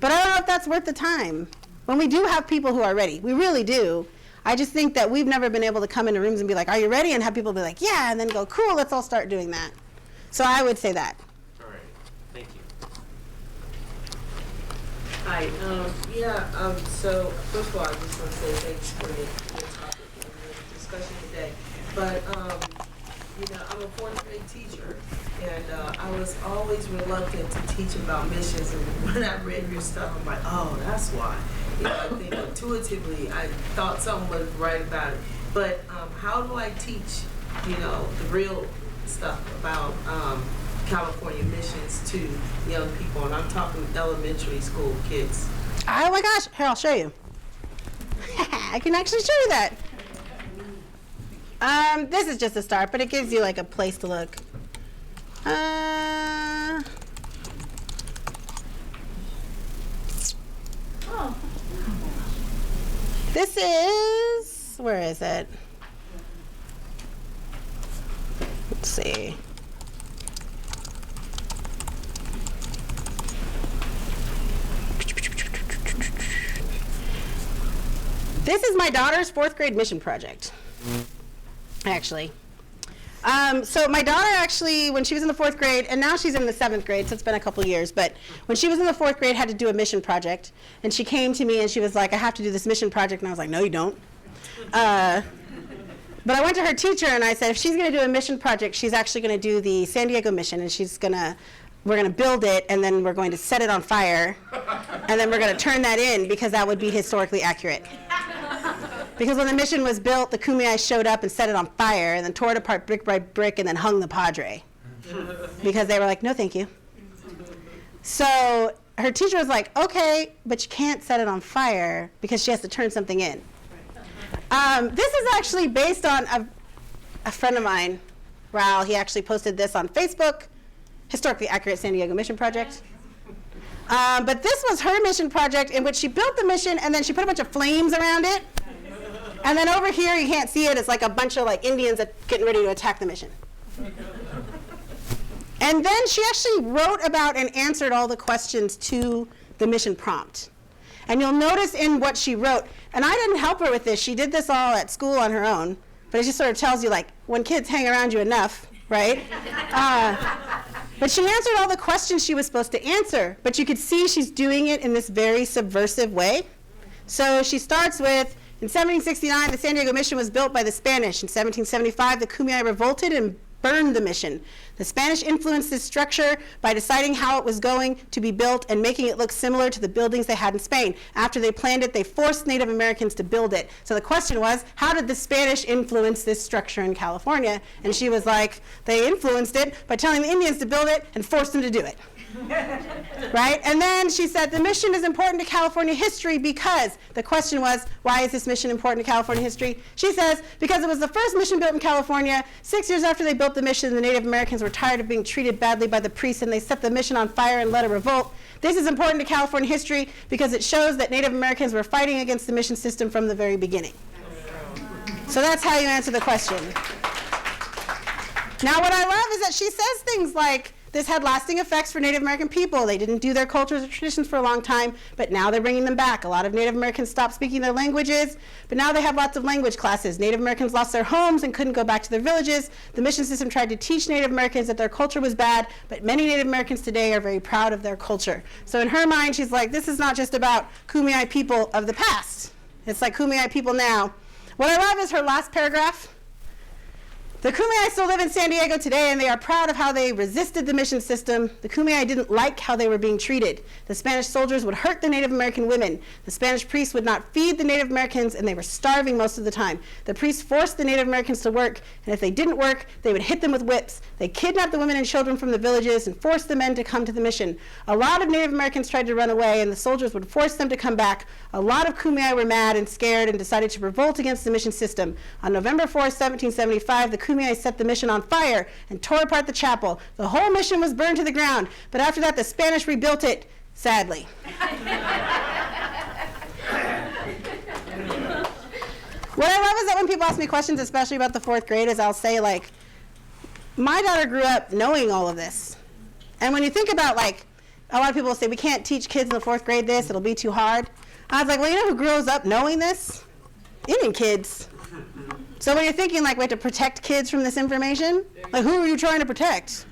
But I don't know if that's worth the time. When we do have people who are ready, we really do. I just think that we've never been able to come into rooms and be like, are you ready? And have people be like, yeah, and then go, cool, let's all start doing that. So I would say that. Thank you. Hi. So first of all, I just want to say thanks for the topic and the discussion today. But I'm a fourth grade teacher, and I was always reluctant to teach about missions. And when I read your stuff, I'm like, oh, that's why. I think intuitively, I thought someone was right about it. But how do I teach, the real stuff about California missions to young people? And I'm talking elementary school kids. Oh my gosh, here, I'll show you. I can actually show you that. This is just a start, but it gives you like a place to look. This is, where is it? Let's see. This is my daughter's fourth grade mission project, actually. So my daughter actually, when she was in the fourth grade, and now she's in the seventh grade, so it's been a couple years, but when she was in the fourth grade, had to do a mission project, and she came to me and she was like, I have to do this mission project, and I was like, no, you don't. But I went to her teacher and I said, if she's gonna do a mission project, she's actually gonna do the San Diego mission, and we're gonna build it, and then we're going to set it on fire, and then we're gonna turn that in, because that would be historically accurate. Because when the mission was built, the Kumeyaay showed up and set it on fire, and then tore it apart brick by brick, and then hung the Padre. Because they were like, no, thank you. So her teacher was like, okay, but you can't set it on fire because she has to turn something in. This is actually based on a friend of mine, Raul. He actually posted this on Facebook, Historically Accurate San Diego Mission Project. But this was her mission project in which she built the mission and then she put a bunch of flames around it. And then over here, you can't see it, it's like a bunch of like Indians getting ready to attack the mission. And then she actually wrote about and answered all the questions to the mission prompt. And you'll notice in what she wrote, and I didn't help her with this, she did this all at school on her own, but it just sort of tells you like, when kids hang around you enough, right? But she answered all the questions she was supposed to answer, but you could see she's doing it in this very subversive way. So she starts with, in 1769, the San Diego mission was built by the Spanish. In 1775, the Kumeyaay revolted and burned the mission. The Spanish influenced this structure by deciding how it was going to be built and making it look similar to the buildings they had in Spain. After they planned it, they forced Native Americans to build it. So the question was, how did the Spanish influence this structure in California? And she was like, they influenced it by telling the Indians to build it and forced them to do it. Right? And then she said, the mission is important to California history because the question was, why is this mission important to California history? She says, because it was the first mission built in California. 6 years after they built the mission, the Native Americans were tired of being treated badly by the priests and they set the mission on fire and led a revolt. This is important to California history because it shows that Native Americans were fighting against the mission system from the very beginning. So that's how you answer the question. Now what I love is that she says things like, this had lasting effects for Native American people. They didn't do their cultures or traditions for a long time, but now they're bringing them back. A lot of Native Americans stopped speaking their languages, but now they have lots of language classes. Native Americans lost their homes and couldn't go back to their villages. The mission system tried to teach Native Americans that their culture was bad, but many Native Americans today are very proud of their culture. So in her mind, she's like, this is not just about Kumeyaay people of the past. It's like Kumeyaay people now. What I love is her last paragraph. The Kumeyaay still live in San Diego today, and they are proud of how they resisted the mission system. The Kumeyaay didn't like how they were being treated. The Spanish soldiers would hurt the Native American women. The Spanish priests would not feed the Native Americans, and they were starving most of the time. The priests forced the Native Americans to work, and if they didn't work, they would hit them with whips. They kidnapped the women and children from the villages and forced the men to come to the mission. A lot of Native Americans tried to run away, and the soldiers would force them to come back. A lot of Kumeyaay were mad and scared and decided to revolt against the mission system. On November 4th, 1775, the Kumeyaay set the mission on fire and tore apart the chapel. The whole mission was burned to the ground, but after that the Spanish rebuilt it, sadly. What I love is that when people ask me questions, especially about the 4th grade, is I'll say like, my daughter grew up knowing all of this. And when you think about like, a lot of people will say, we can't teach kids in the 4th grade this, it'll be too hard. I was like, well, you know who grows up knowing this? Indian kids. So when you're thinking like we have to protect kids from this information, like who are you trying to protect?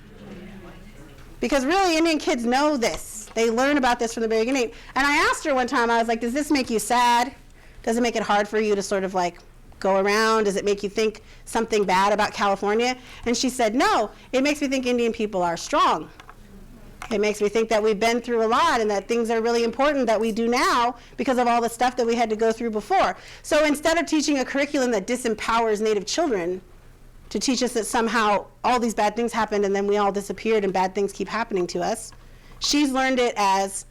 Because really Indian kids know this. They learn about this from the very beginning. And I asked her one time, I was like, does this make you sad? Does it make it hard for you to sort of like go around? Does it make you think something bad about California? And she said, no, it makes me think Indian people are strong. It makes me think that we've been through a lot and that things are really important that we do now because of all the stuff that we had to go through before. So instead of teaching a curriculum that disempowers Native children to teach us that somehow all these bad things happened and then we all disappeared and bad things keep happening to us, she's learned it as,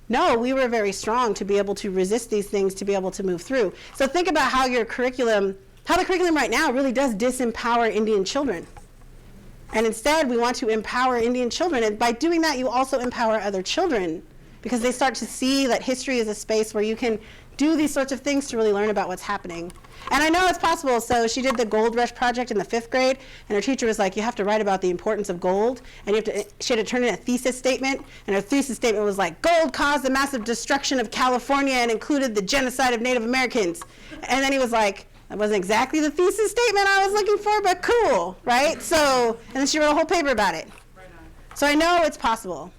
no, we were very strong to be able to resist these things, to be able to move through. So think about how the curriculum right now really does disempower Indian children. And instead, we want to empower Indian children. And by doing that, you also empower other children because they start to see that history is a space where you can do these sorts of things to really learn about what's happening. And I know it's possible. So she did the Gold Rush project in the 5th grade, and her teacher was like, you have to write about the importance of gold. And she had to turn in a thesis statement, and her thesis statement was like, gold caused the massive destruction of California and included the genocide of Native Americans. And then he was like, that wasn't exactly the thesis statement I was looking for, but cool, right? So, and then she wrote a whole paper about it. So I know it's possible.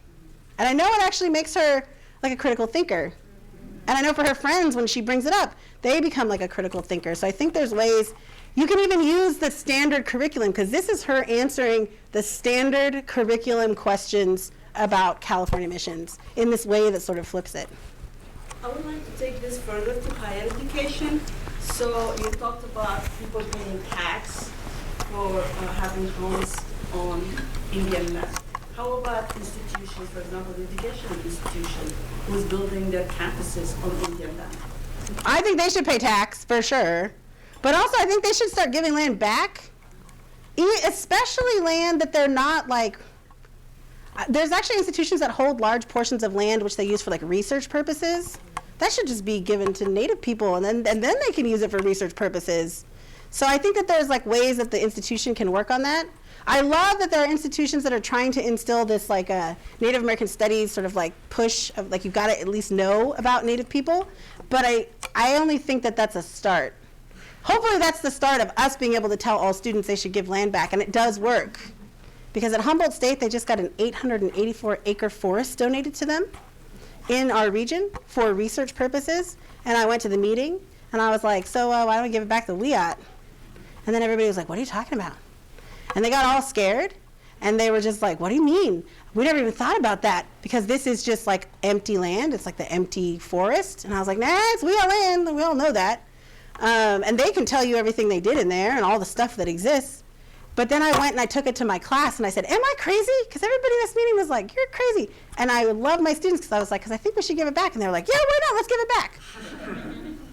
And I know it actually makes her like a critical thinker. And I know for her friends, when she brings it up, they become like a critical thinker. So I think there's ways, you can even use the standard curriculum, because this is her answering the standard curriculum questions about California missions in this way that sort of flips it. I would like to take this further to higher education. So you talked about people paying tax for having homes on Indian land. How about institutions, for example, the educational institution who's building their campuses on Indian land? I think they should pay tax for sure, but also I think they should start giving land back, especially land that they're not like. There's actually institutions that hold large portions of land which they use for like research purposes. That should just be given to Native people, and then they can use it for research purposes. So I think that there's like ways that the institution can work on that. I love that there are institutions that are trying to instill this like a Native American studies sort of like push of like you've got to at least know about Native people. But I only think that that's a start. Hopefully that's the start of us being able to tell all students they should give land back, and it does work. Because at Humboldt State, they just got an 884-acre forest donated to them in our region for research purposes. And I went to the meeting, and I was like, so why don't we give it back to Wiyot? And then everybody was like, what are you talking about? And they got all scared, and they were just like, what do you mean? We never even thought about that, because this is just like empty land. It's like the empty forest. And I was like, nah, it's Wiyot land. We all know that. And they can tell you everything they did in there and all the stuff that exists. But then I went and I took it to my class and I said, am I crazy? Because everybody in this meeting was like, you're crazy. And I love my students because I was like, because I think we should give it back. And they were like, yeah, why not? Let's give it back.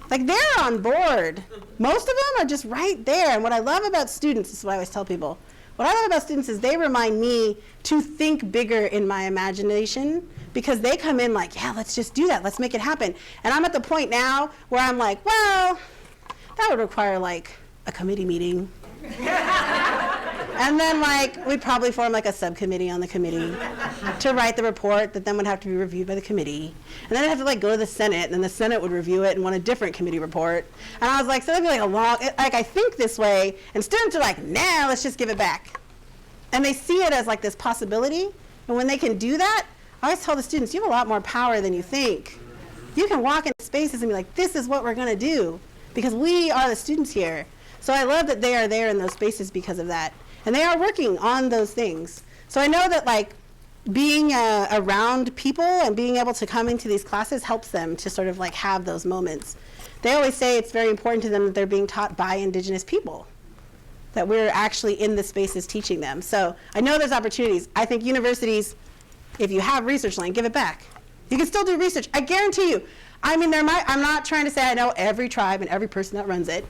Like, they're on board. Most of them are just right there. And what I love about students, this is what I always tell people, what I love about students is they remind me to think bigger in my imagination, because they come in like, yeah, let's just do that. Let's make it happen. And I'm at the point now where I'm like, well, that would require like a committee meeting. And then like we'd probably form like a subcommittee on the committee to write the report that then would have to be reviewed by the committee. And then I'd have to like go to the Senate, and then the Senate would review it and want a different committee report. And I was like, so that'd be like a long, like I think this way, and students are like, nah, let's just give it back. And they see it as like this possibility. And when they can do that, I always tell the students, you have a lot more power than you think. You can walk into spaces and be like, this is what we're gonna do, because we are the students here. So I love that they are there in those spaces because of that. And they are working on those things. So I know that like being around people and being able to come into these classes helps them to sort of like have those moments. They always say it's very important to them that they're being taught by Indigenous people, that we're actually in the spaces teaching them. So I know there's opportunities. I think universities, if you have research land, give it back. You can still do research. I guarantee you. I mean, I'm not trying to say I know every tribe and every person that runs it.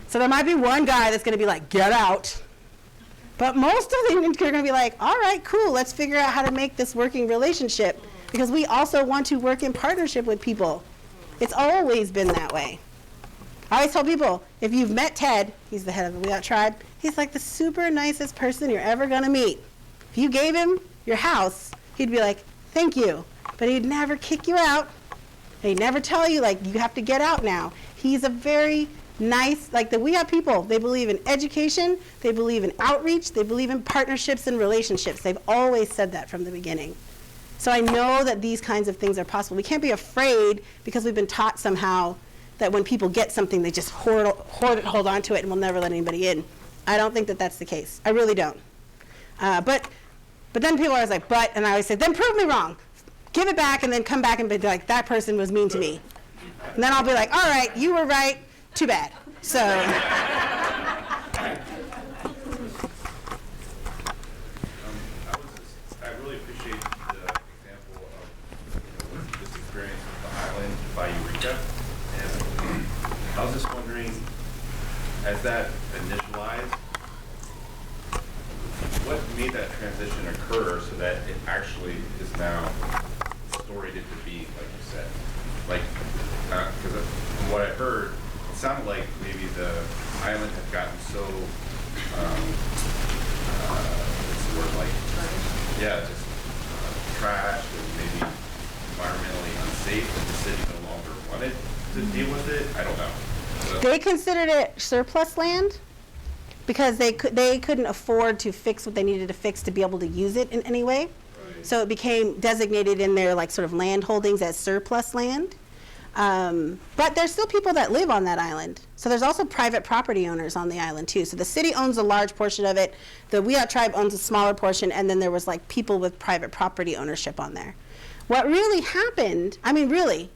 So there might be one guy that's going to be like, get out. But most of them are going to be like, all right, cool, let's figure out how to make this working relationship, because we also want to work in partnership with people. It's always been that way. I always tell people, if you've met Ted, he's the head of the Wiyot tribe, he's like the super nicest person you're ever going to meet. If you gave him your house, he'd be like, thank you. But he'd never kick you out. He'd never tell you, like, you have to get out now. He's a very nice, like the Wiyot people, they believe in education, they believe in outreach, they believe in partnerships and relationships. They've always said that from the beginning. So I know that these kinds of things are possible. We can't be afraid because we've been taught somehow that when people get something, they just hold on to it and will never let anybody in. I don't think that that's the case. I really don't. But then people are always like, but, and I always say, then prove me wrong. Give it back and then come back and be like, that person was mean to me. And then I'll be like, all right, you were right. Too bad. So. I really appreciate the example of this experience with the island by Eureka. And I was just wondering, as that initialized, what made that transition occur so that it actually is now storied into being, like you said? Like, because from what I heard, it sounded like maybe the island had gotten so, what's the word, like, yeah, just trashed and maybe environmentally unsafe that the city no longer wanted to deal with it. I don't know. So. They considered it surplus land because they couldn't afford to fix what they needed to fix to be able to use it in any way. Right. So it became designated in their like sort of land holdings as surplus land. But there's still people that live on that island. So there's also private property owners on the island too. So the city owns a large portion of it. The Wiyot tribe owns a smaller portion, and then there was like people with private property ownership on there. What really happened, I mean really,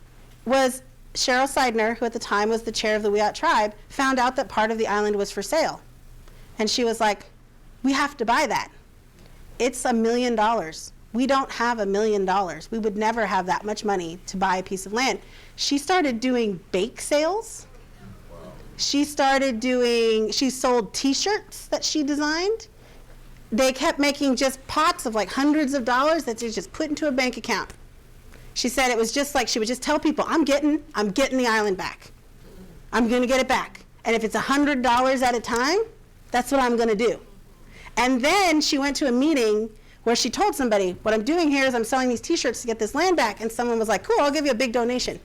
was Cheryl Seidner, who at the time was the chair of the Wiyot tribe, found out that part of the island was for sale. And she was like, we have to buy that. it's $1 million. We don't have $1 million. We would never have that much money to buy a piece of land. She started doing bake sales. She sold t-shirts that she designed. They kept making just pots of like hundreds of dollars that they just put into a bank account. She said it was just like she would just tell people, I'm getting the island back. I'm gonna get it back. And if it's $100 at a time, that's what I'm gonna do. And then she went to a meeting where she told somebody, what I'm doing here is I'm selling these t-shirts to get this land back. And someone was like, cool, I'll give you a big donation.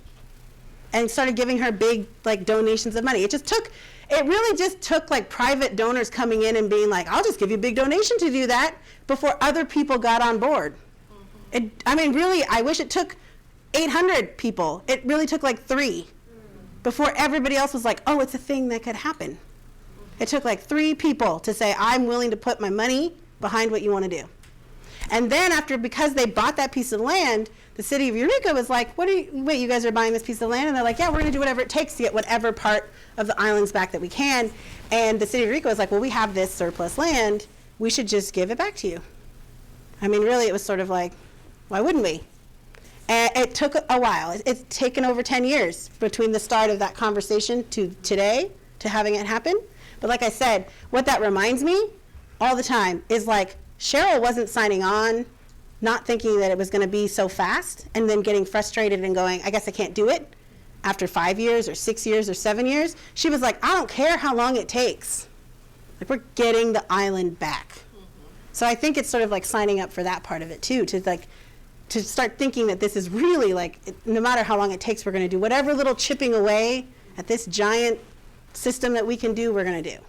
And started giving her big like donations of money. It really just took like private donors coming in and being like, I'll just give you a big donation to do that, before other people got on board. Really, I wish it took 800 people. It really took like 3 before everybody else was like, oh, it's a thing that could happen. It took like 3 people to say, I'm willing to put my money behind what you want to do. And then because they bought that piece of land, the city of Eureka was like, wait, you guys are buying this piece of land? And they're like, yeah, we're gonna do whatever it takes to get whatever part of the islands back that we can. And the city of Eureka was like, well, we have this surplus land, we should just give it back to you. Really, it was sort of like, why wouldn't we? And it took a while. It's taken over 10 years between the start of that conversation to today, to having it happen. But like I said, what that reminds me all the time is like, Cheryl wasn't signing on, not thinking that it was gonna be so fast, and then getting frustrated and going, I guess I can't do it. After 5 years or 6 years or 7 years, she was like, I don't care how long it takes. Like, we're getting the island back. So I think it's sort of like signing up for that part of it too, to start thinking that this is really like, no matter how long it takes, we're gonna do whatever little chipping away at this giant system that we can do, we're gonna do.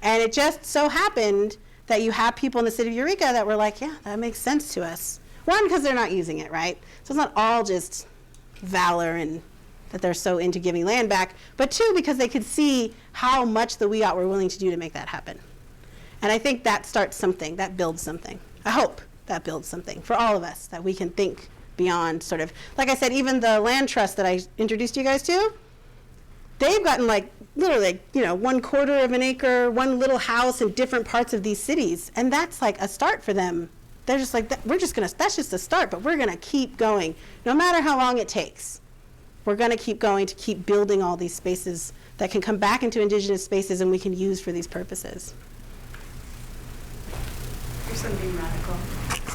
And it just so happened that you have people in the city of Eureka that were like, yeah, that makes sense to us. One, because they're not using it, right? So it's not all just valor and that they're so into giving land back, but 2, because they could see how much the WIAT were willing to do to make that happen. And I think that starts something, that builds something. I hope that builds something for all of us, that we can think beyond sort of, like I said, even the land trust that I introduced you guys to, they've gotten like literally, 1/4 of an acre, one little house in different parts of these cities. And that's like a start for them. They're just like, that's just a start, but we're gonna keep going. No matter how long it takes, we're gonna keep going to keep building all these spaces that can come back into indigenous spaces and we can use for these purposes. Here's something radical.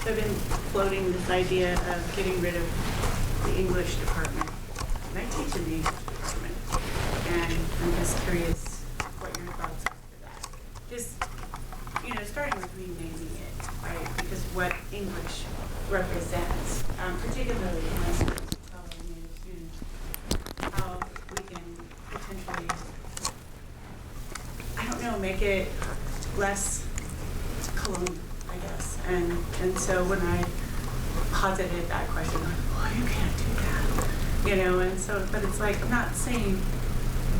So I've been floating this idea of getting rid of the English department. And I teach in the English department. And I'm just curious what your thoughts are for that. Just, starting with renaming it, right? Because what English represents, particularly in my students, fellow Native students, how we can potentially, make it less colonial, I guess. And so when I posited that question, I'm like, well, you can't do that, and so, but it's like, I'm not saying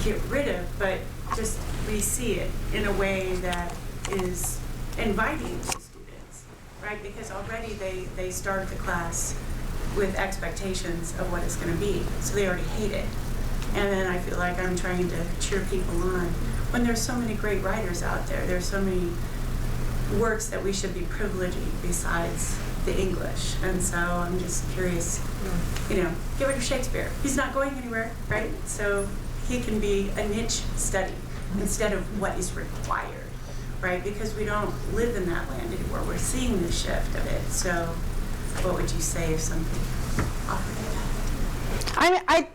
get rid of, but just re-see it in a way that is inviting to students, right? Because already they start the class with expectations of what it's gonna be, so they already hate it. And then I feel like I'm trying to cheer people on when there's so many great writers out there. There's so many works that we should be privileging besides the English. And so I'm just curious, get rid of Shakespeare. He's not going anywhere, right? So he can be a niche study instead of what is required, right? Because we don't live in that land anymore. We're seeing the shift of it. So what would you say if something offered you that?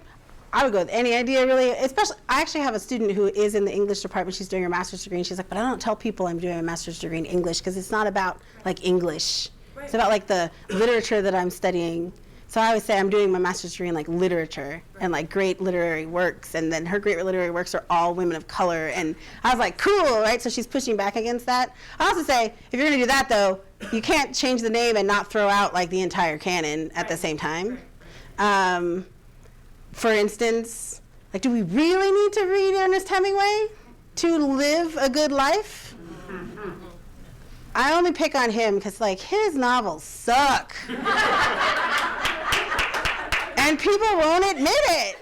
I would go with any idea, really. Especially, I actually have a student who is in the English department. She's doing her master's degree, and she's like, but I don't tell people I'm doing a master's degree in English because it's not about like English. Right. It's about like the literature that I'm studying. So I always say I'm doing my master's degree in like literature and like great literary works, and then her great literary works are all women of color. And I was like, cool, right? So she's pushing back against that. I also say, if you're gonna do that though, you can't change the name and not throw out like the entire canon at the same time. For instance, like, do we really need to read Ernest Hemingway to live a good life? I only pick on him because, like, his novels suck. And people won't admit it.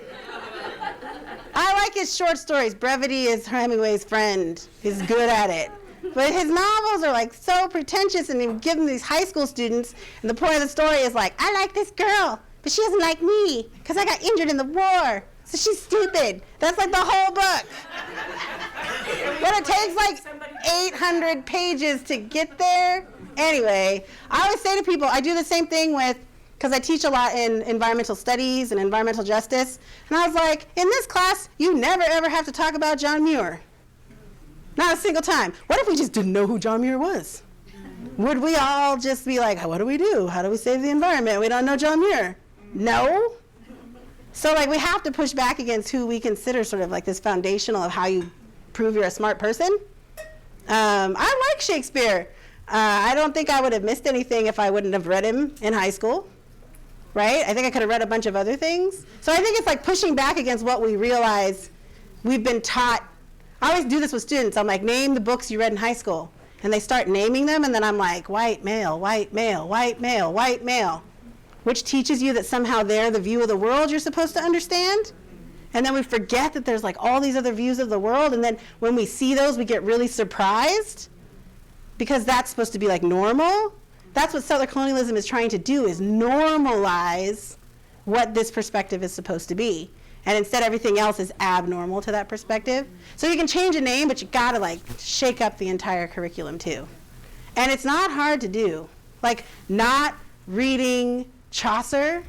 I like his short stories. Brevity is Hemingway's friend. He's good at it. But his novels are like so pretentious, and he would give them these high school students, and the point of the story is like, I like this girl, but she doesn't like me because I got injured in the war, so she's stupid. That's like the whole book. But it takes like 800 pages to get there. Anyway, I always say to people, I do the same thing with, because I teach a lot in environmental studies and environmental justice, and I was like, in this class, you never ever have to talk about John Muir. Not a single time. What if we just didn't know who John Muir was? Would we all just be like, what do we do? How do we save the environment? We don't know John Muir. No. So like we have to push back against who we consider sort of like this foundational of how you prove you're a smart person. I like Shakespeare. I don't think I would have missed anything if I wouldn't have read him in high school, right? I think I could have read a bunch of other things. So I think it's like pushing back against what we realize we've been taught. I always do this with students. I'm like, name the books you read in high school. And they start naming them, and then I'm like, white male, white male, white male, white male, which teaches you that somehow they're the view of the world you're supposed to understand. And then we forget that there's like all these other views of the world, and then when we see those, we get really surprised because that's supposed to be like normal. That's what settler colonialism is trying to do, is normalize what this perspective is supposed to be. And instead everything else is abnormal to that perspective. So you can change a name, but you gotta like shake up the entire curriculum too. And it's not hard to do. Like not reading Chaucer,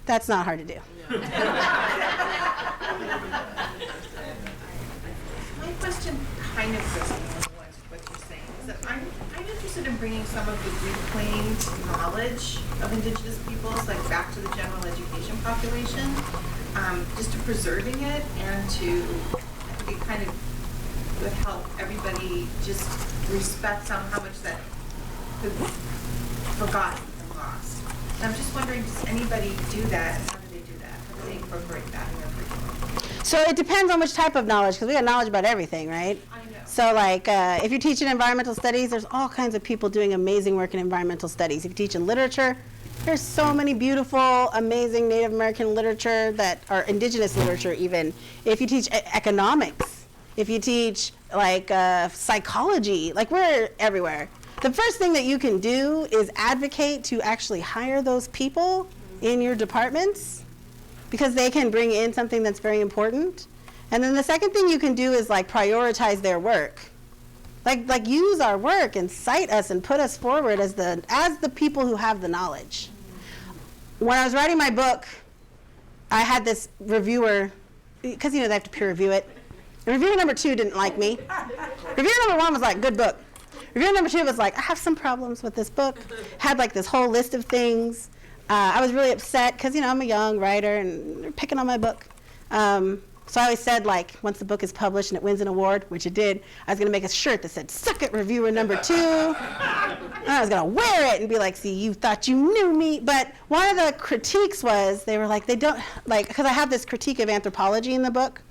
that's not hard to do. My question kind of goes along with what you're saying, is that I'm interested in bringing some of the reclaimed knowledge of indigenous peoples, like back to the general education population. Just to preserving it, and to, I think it kind of would help everybody just respect how much that could be forgotten and lost. And I'm just wondering, does anybody do that, and how do they do that? How do they incorporate that in their curriculum? So it depends on which type of knowledge, because we got knowledge about everything, right? I know. So like, if you're teaching environmental studies, there's all kinds of people doing amazing work in environmental studies. If you teach in literature, there's so many beautiful, amazing Native American literature that are indigenous literature even. If you teach economics, if you teach like psychology, like we're everywhere. The first thing that you can do is advocate to actually hire those people in your departments, because they can bring in something that's very important. And then the second thing you can do is like prioritize their work. Like use our work and cite us and put us forward as the people who have the knowledge. When I was writing my book, I had this reviewer, because they have to peer review it. And reviewer number 2 didn't like me. Reviewer number 1 was like, good book. Reviewer number 2 was like, I have some problems with this book. Had like this whole list of things. I was really upset because I'm a young writer and they're picking on my book. So I always said, like, once the book is published and it wins an award, which it did, I was going to make a shirt that said, suck it, reviewer number 2. And I was going to wear it and be like, see, you thought you knew me. But one of the critiques was, they were like, they don't, like, because I have this critique of anthropology in the book.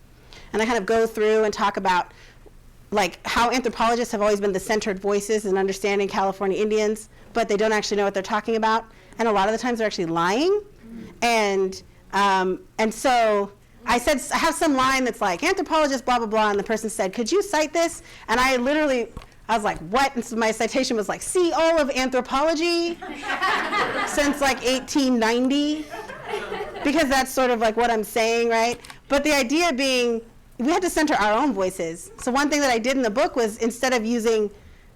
And I kind of go through and talk about, like, how anthropologists have always been the centered voices in understanding California Indians, but they don't actually know what they're talking about. And a lot of the times they're actually lying. And so I said, I have some line that's like, anthropologist, blah, blah, blah, and the person said, could you cite this? And I was like, what? And so my citation was like, see all of anthropology since like 1890, because that's sort of like what I'm saying, right? But the idea being, we had to center our own voices. So one thing that I did in the book was, instead of using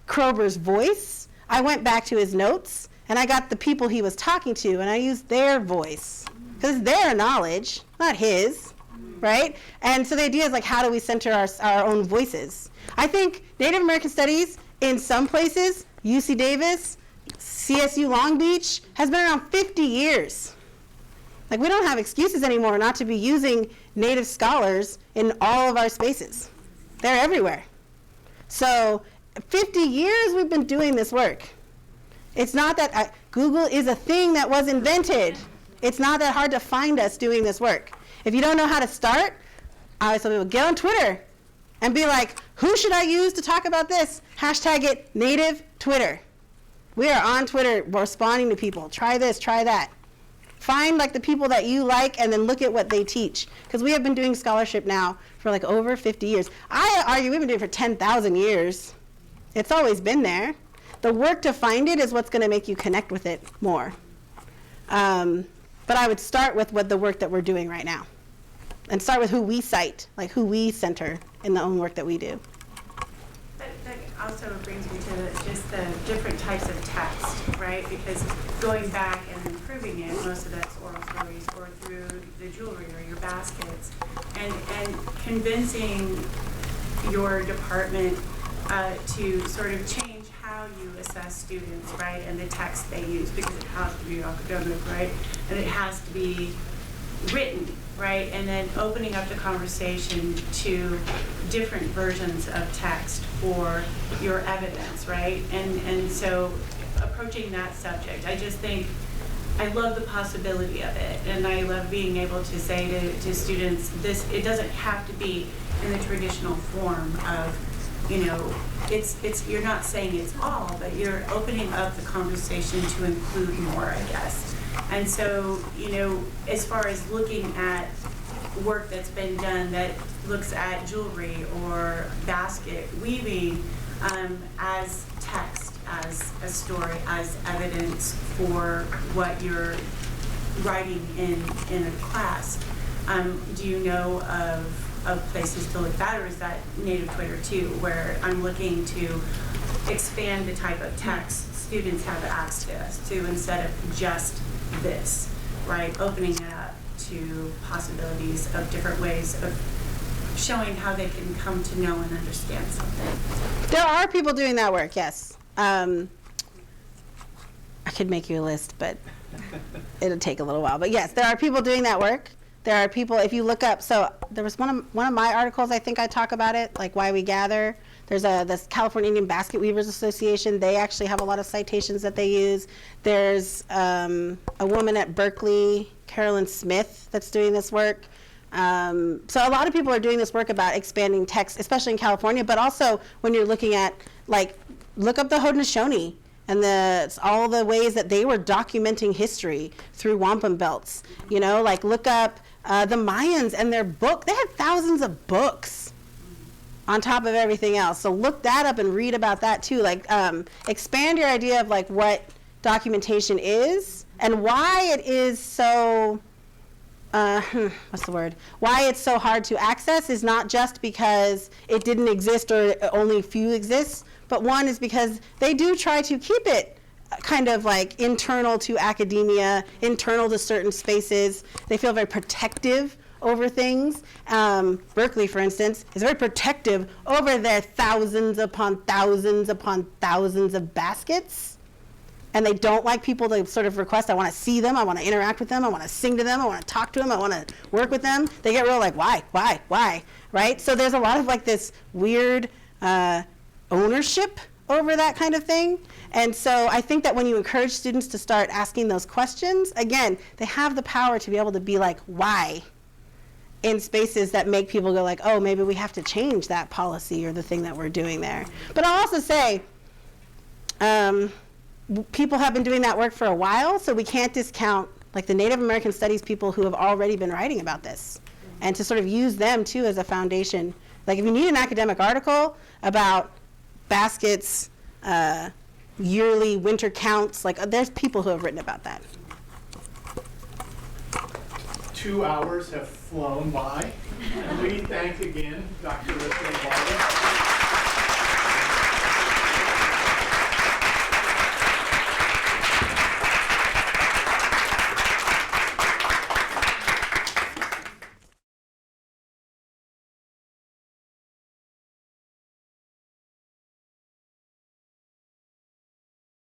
Kroeber's voice, I went back to his notes, and I got the people he was talking to, and I used their voice, because it's their knowledge, not his. Right? And so the idea is like, how do we center our own voices? I think Native American Studies in some places, UC Davis, CSU Long Beach, has been around 50 years. Like, we don't have excuses anymore not to be using Native scholars in all of our spaces. They're everywhere. So 50 years we've been doing this work. It's not that Google is a thing that was invented. It's not that hard to find us doing this work. If you don't know how to start, I always tell people, get on Twitter and be like, who should I use to talk about this? Hashtag it Native Twitter. We are on Twitter responding to people. Try this, try that. Find like the people that you like and then look at what they teach. Because we have been doing scholarship now for like over 50 years. I argue we've been doing it for 10,000 years. It's always been there. The work to find it is what's going to make you connect with it more. But I would start with what the work that we're doing right now. And start with who we cite, like who we center in the own work that we do. That also brings me to just the different types of text, right? Because going back and improving it, most of that's oral stories or through the jewelry or your baskets, and convincing your department to sort of change how you assess students, right? And the text they use, because it has to be academic, right? And it has to be written, right? And then opening up the conversation to different versions of text for your evidence, right? And so approaching that subject, I just think, I love the possibility of it, and I love being able to say to students, this, it doesn't have to be in the traditional form of, you know, it's you're not saying it's all, but you're opening up the conversation to include more, I guess. And so, you know, as far as looking at work that's been done that looks at jewelry or basket weaving as text, as a story, as evidence for what you're writing in a class, do you know of places to look at that, or is that native Twitter too, where I'm looking to expand the type of text students have access to instead of just this, right? Opening it up to possibilities of different ways of showing how they can come to know and understand something. There are people doing that work, yes. I could make you a list, but it'll take a little while. But yes, there are people doing that work. There are people, if you look up, so there was one of my articles, I think I talk about it, like why we gather. There's this California Indian Basket Weavers Association. They actually have a lot of citations that they use. There's a woman at Berkeley, Carolyn Smith, that's doing this work. So a lot of people are doing this work about expanding text, especially in California, but also when you're looking at, like, look up the Haudenosaunee and all the ways that they were documenting history through wampum belts. You know, like look up the Mayans and their book. They had thousands of books on top of everything else. So look that up and read about that too. Like expand your idea of like what documentation is and why it is so, what's the word? Why it's so hard to access is not just because it didn't exist or only a few exist, but one is because they do try to keep it kind of like internal to academia, internal to certain spaces. They feel very protective over things. Berkeley, for instance, is very protective over their thousands upon thousands upon thousands of baskets. And they don't like people to sort of request, I want to see them, I want to interact with them, I want to sing to them, I want to talk to them, I want to work with them. They get real like, why, right? So there's a lot of like this weird ownership over that kind of thing. And so I think that when you encourage students to start asking those questions, again, they have the power to be able to be like, why? In spaces that make people go like, oh, maybe we have to change that policy or the thing that we're doing there. But I'll also say, people have been doing that work for a while, so we can't discount like the Native American studies people who have already been writing about this, and to sort of use them too as a foundation. Like if you need an academic article about baskets, yearly winter counts, like there's people who have written about that. 2 hours have flown by, and we thank again Dr. Rachel Barber.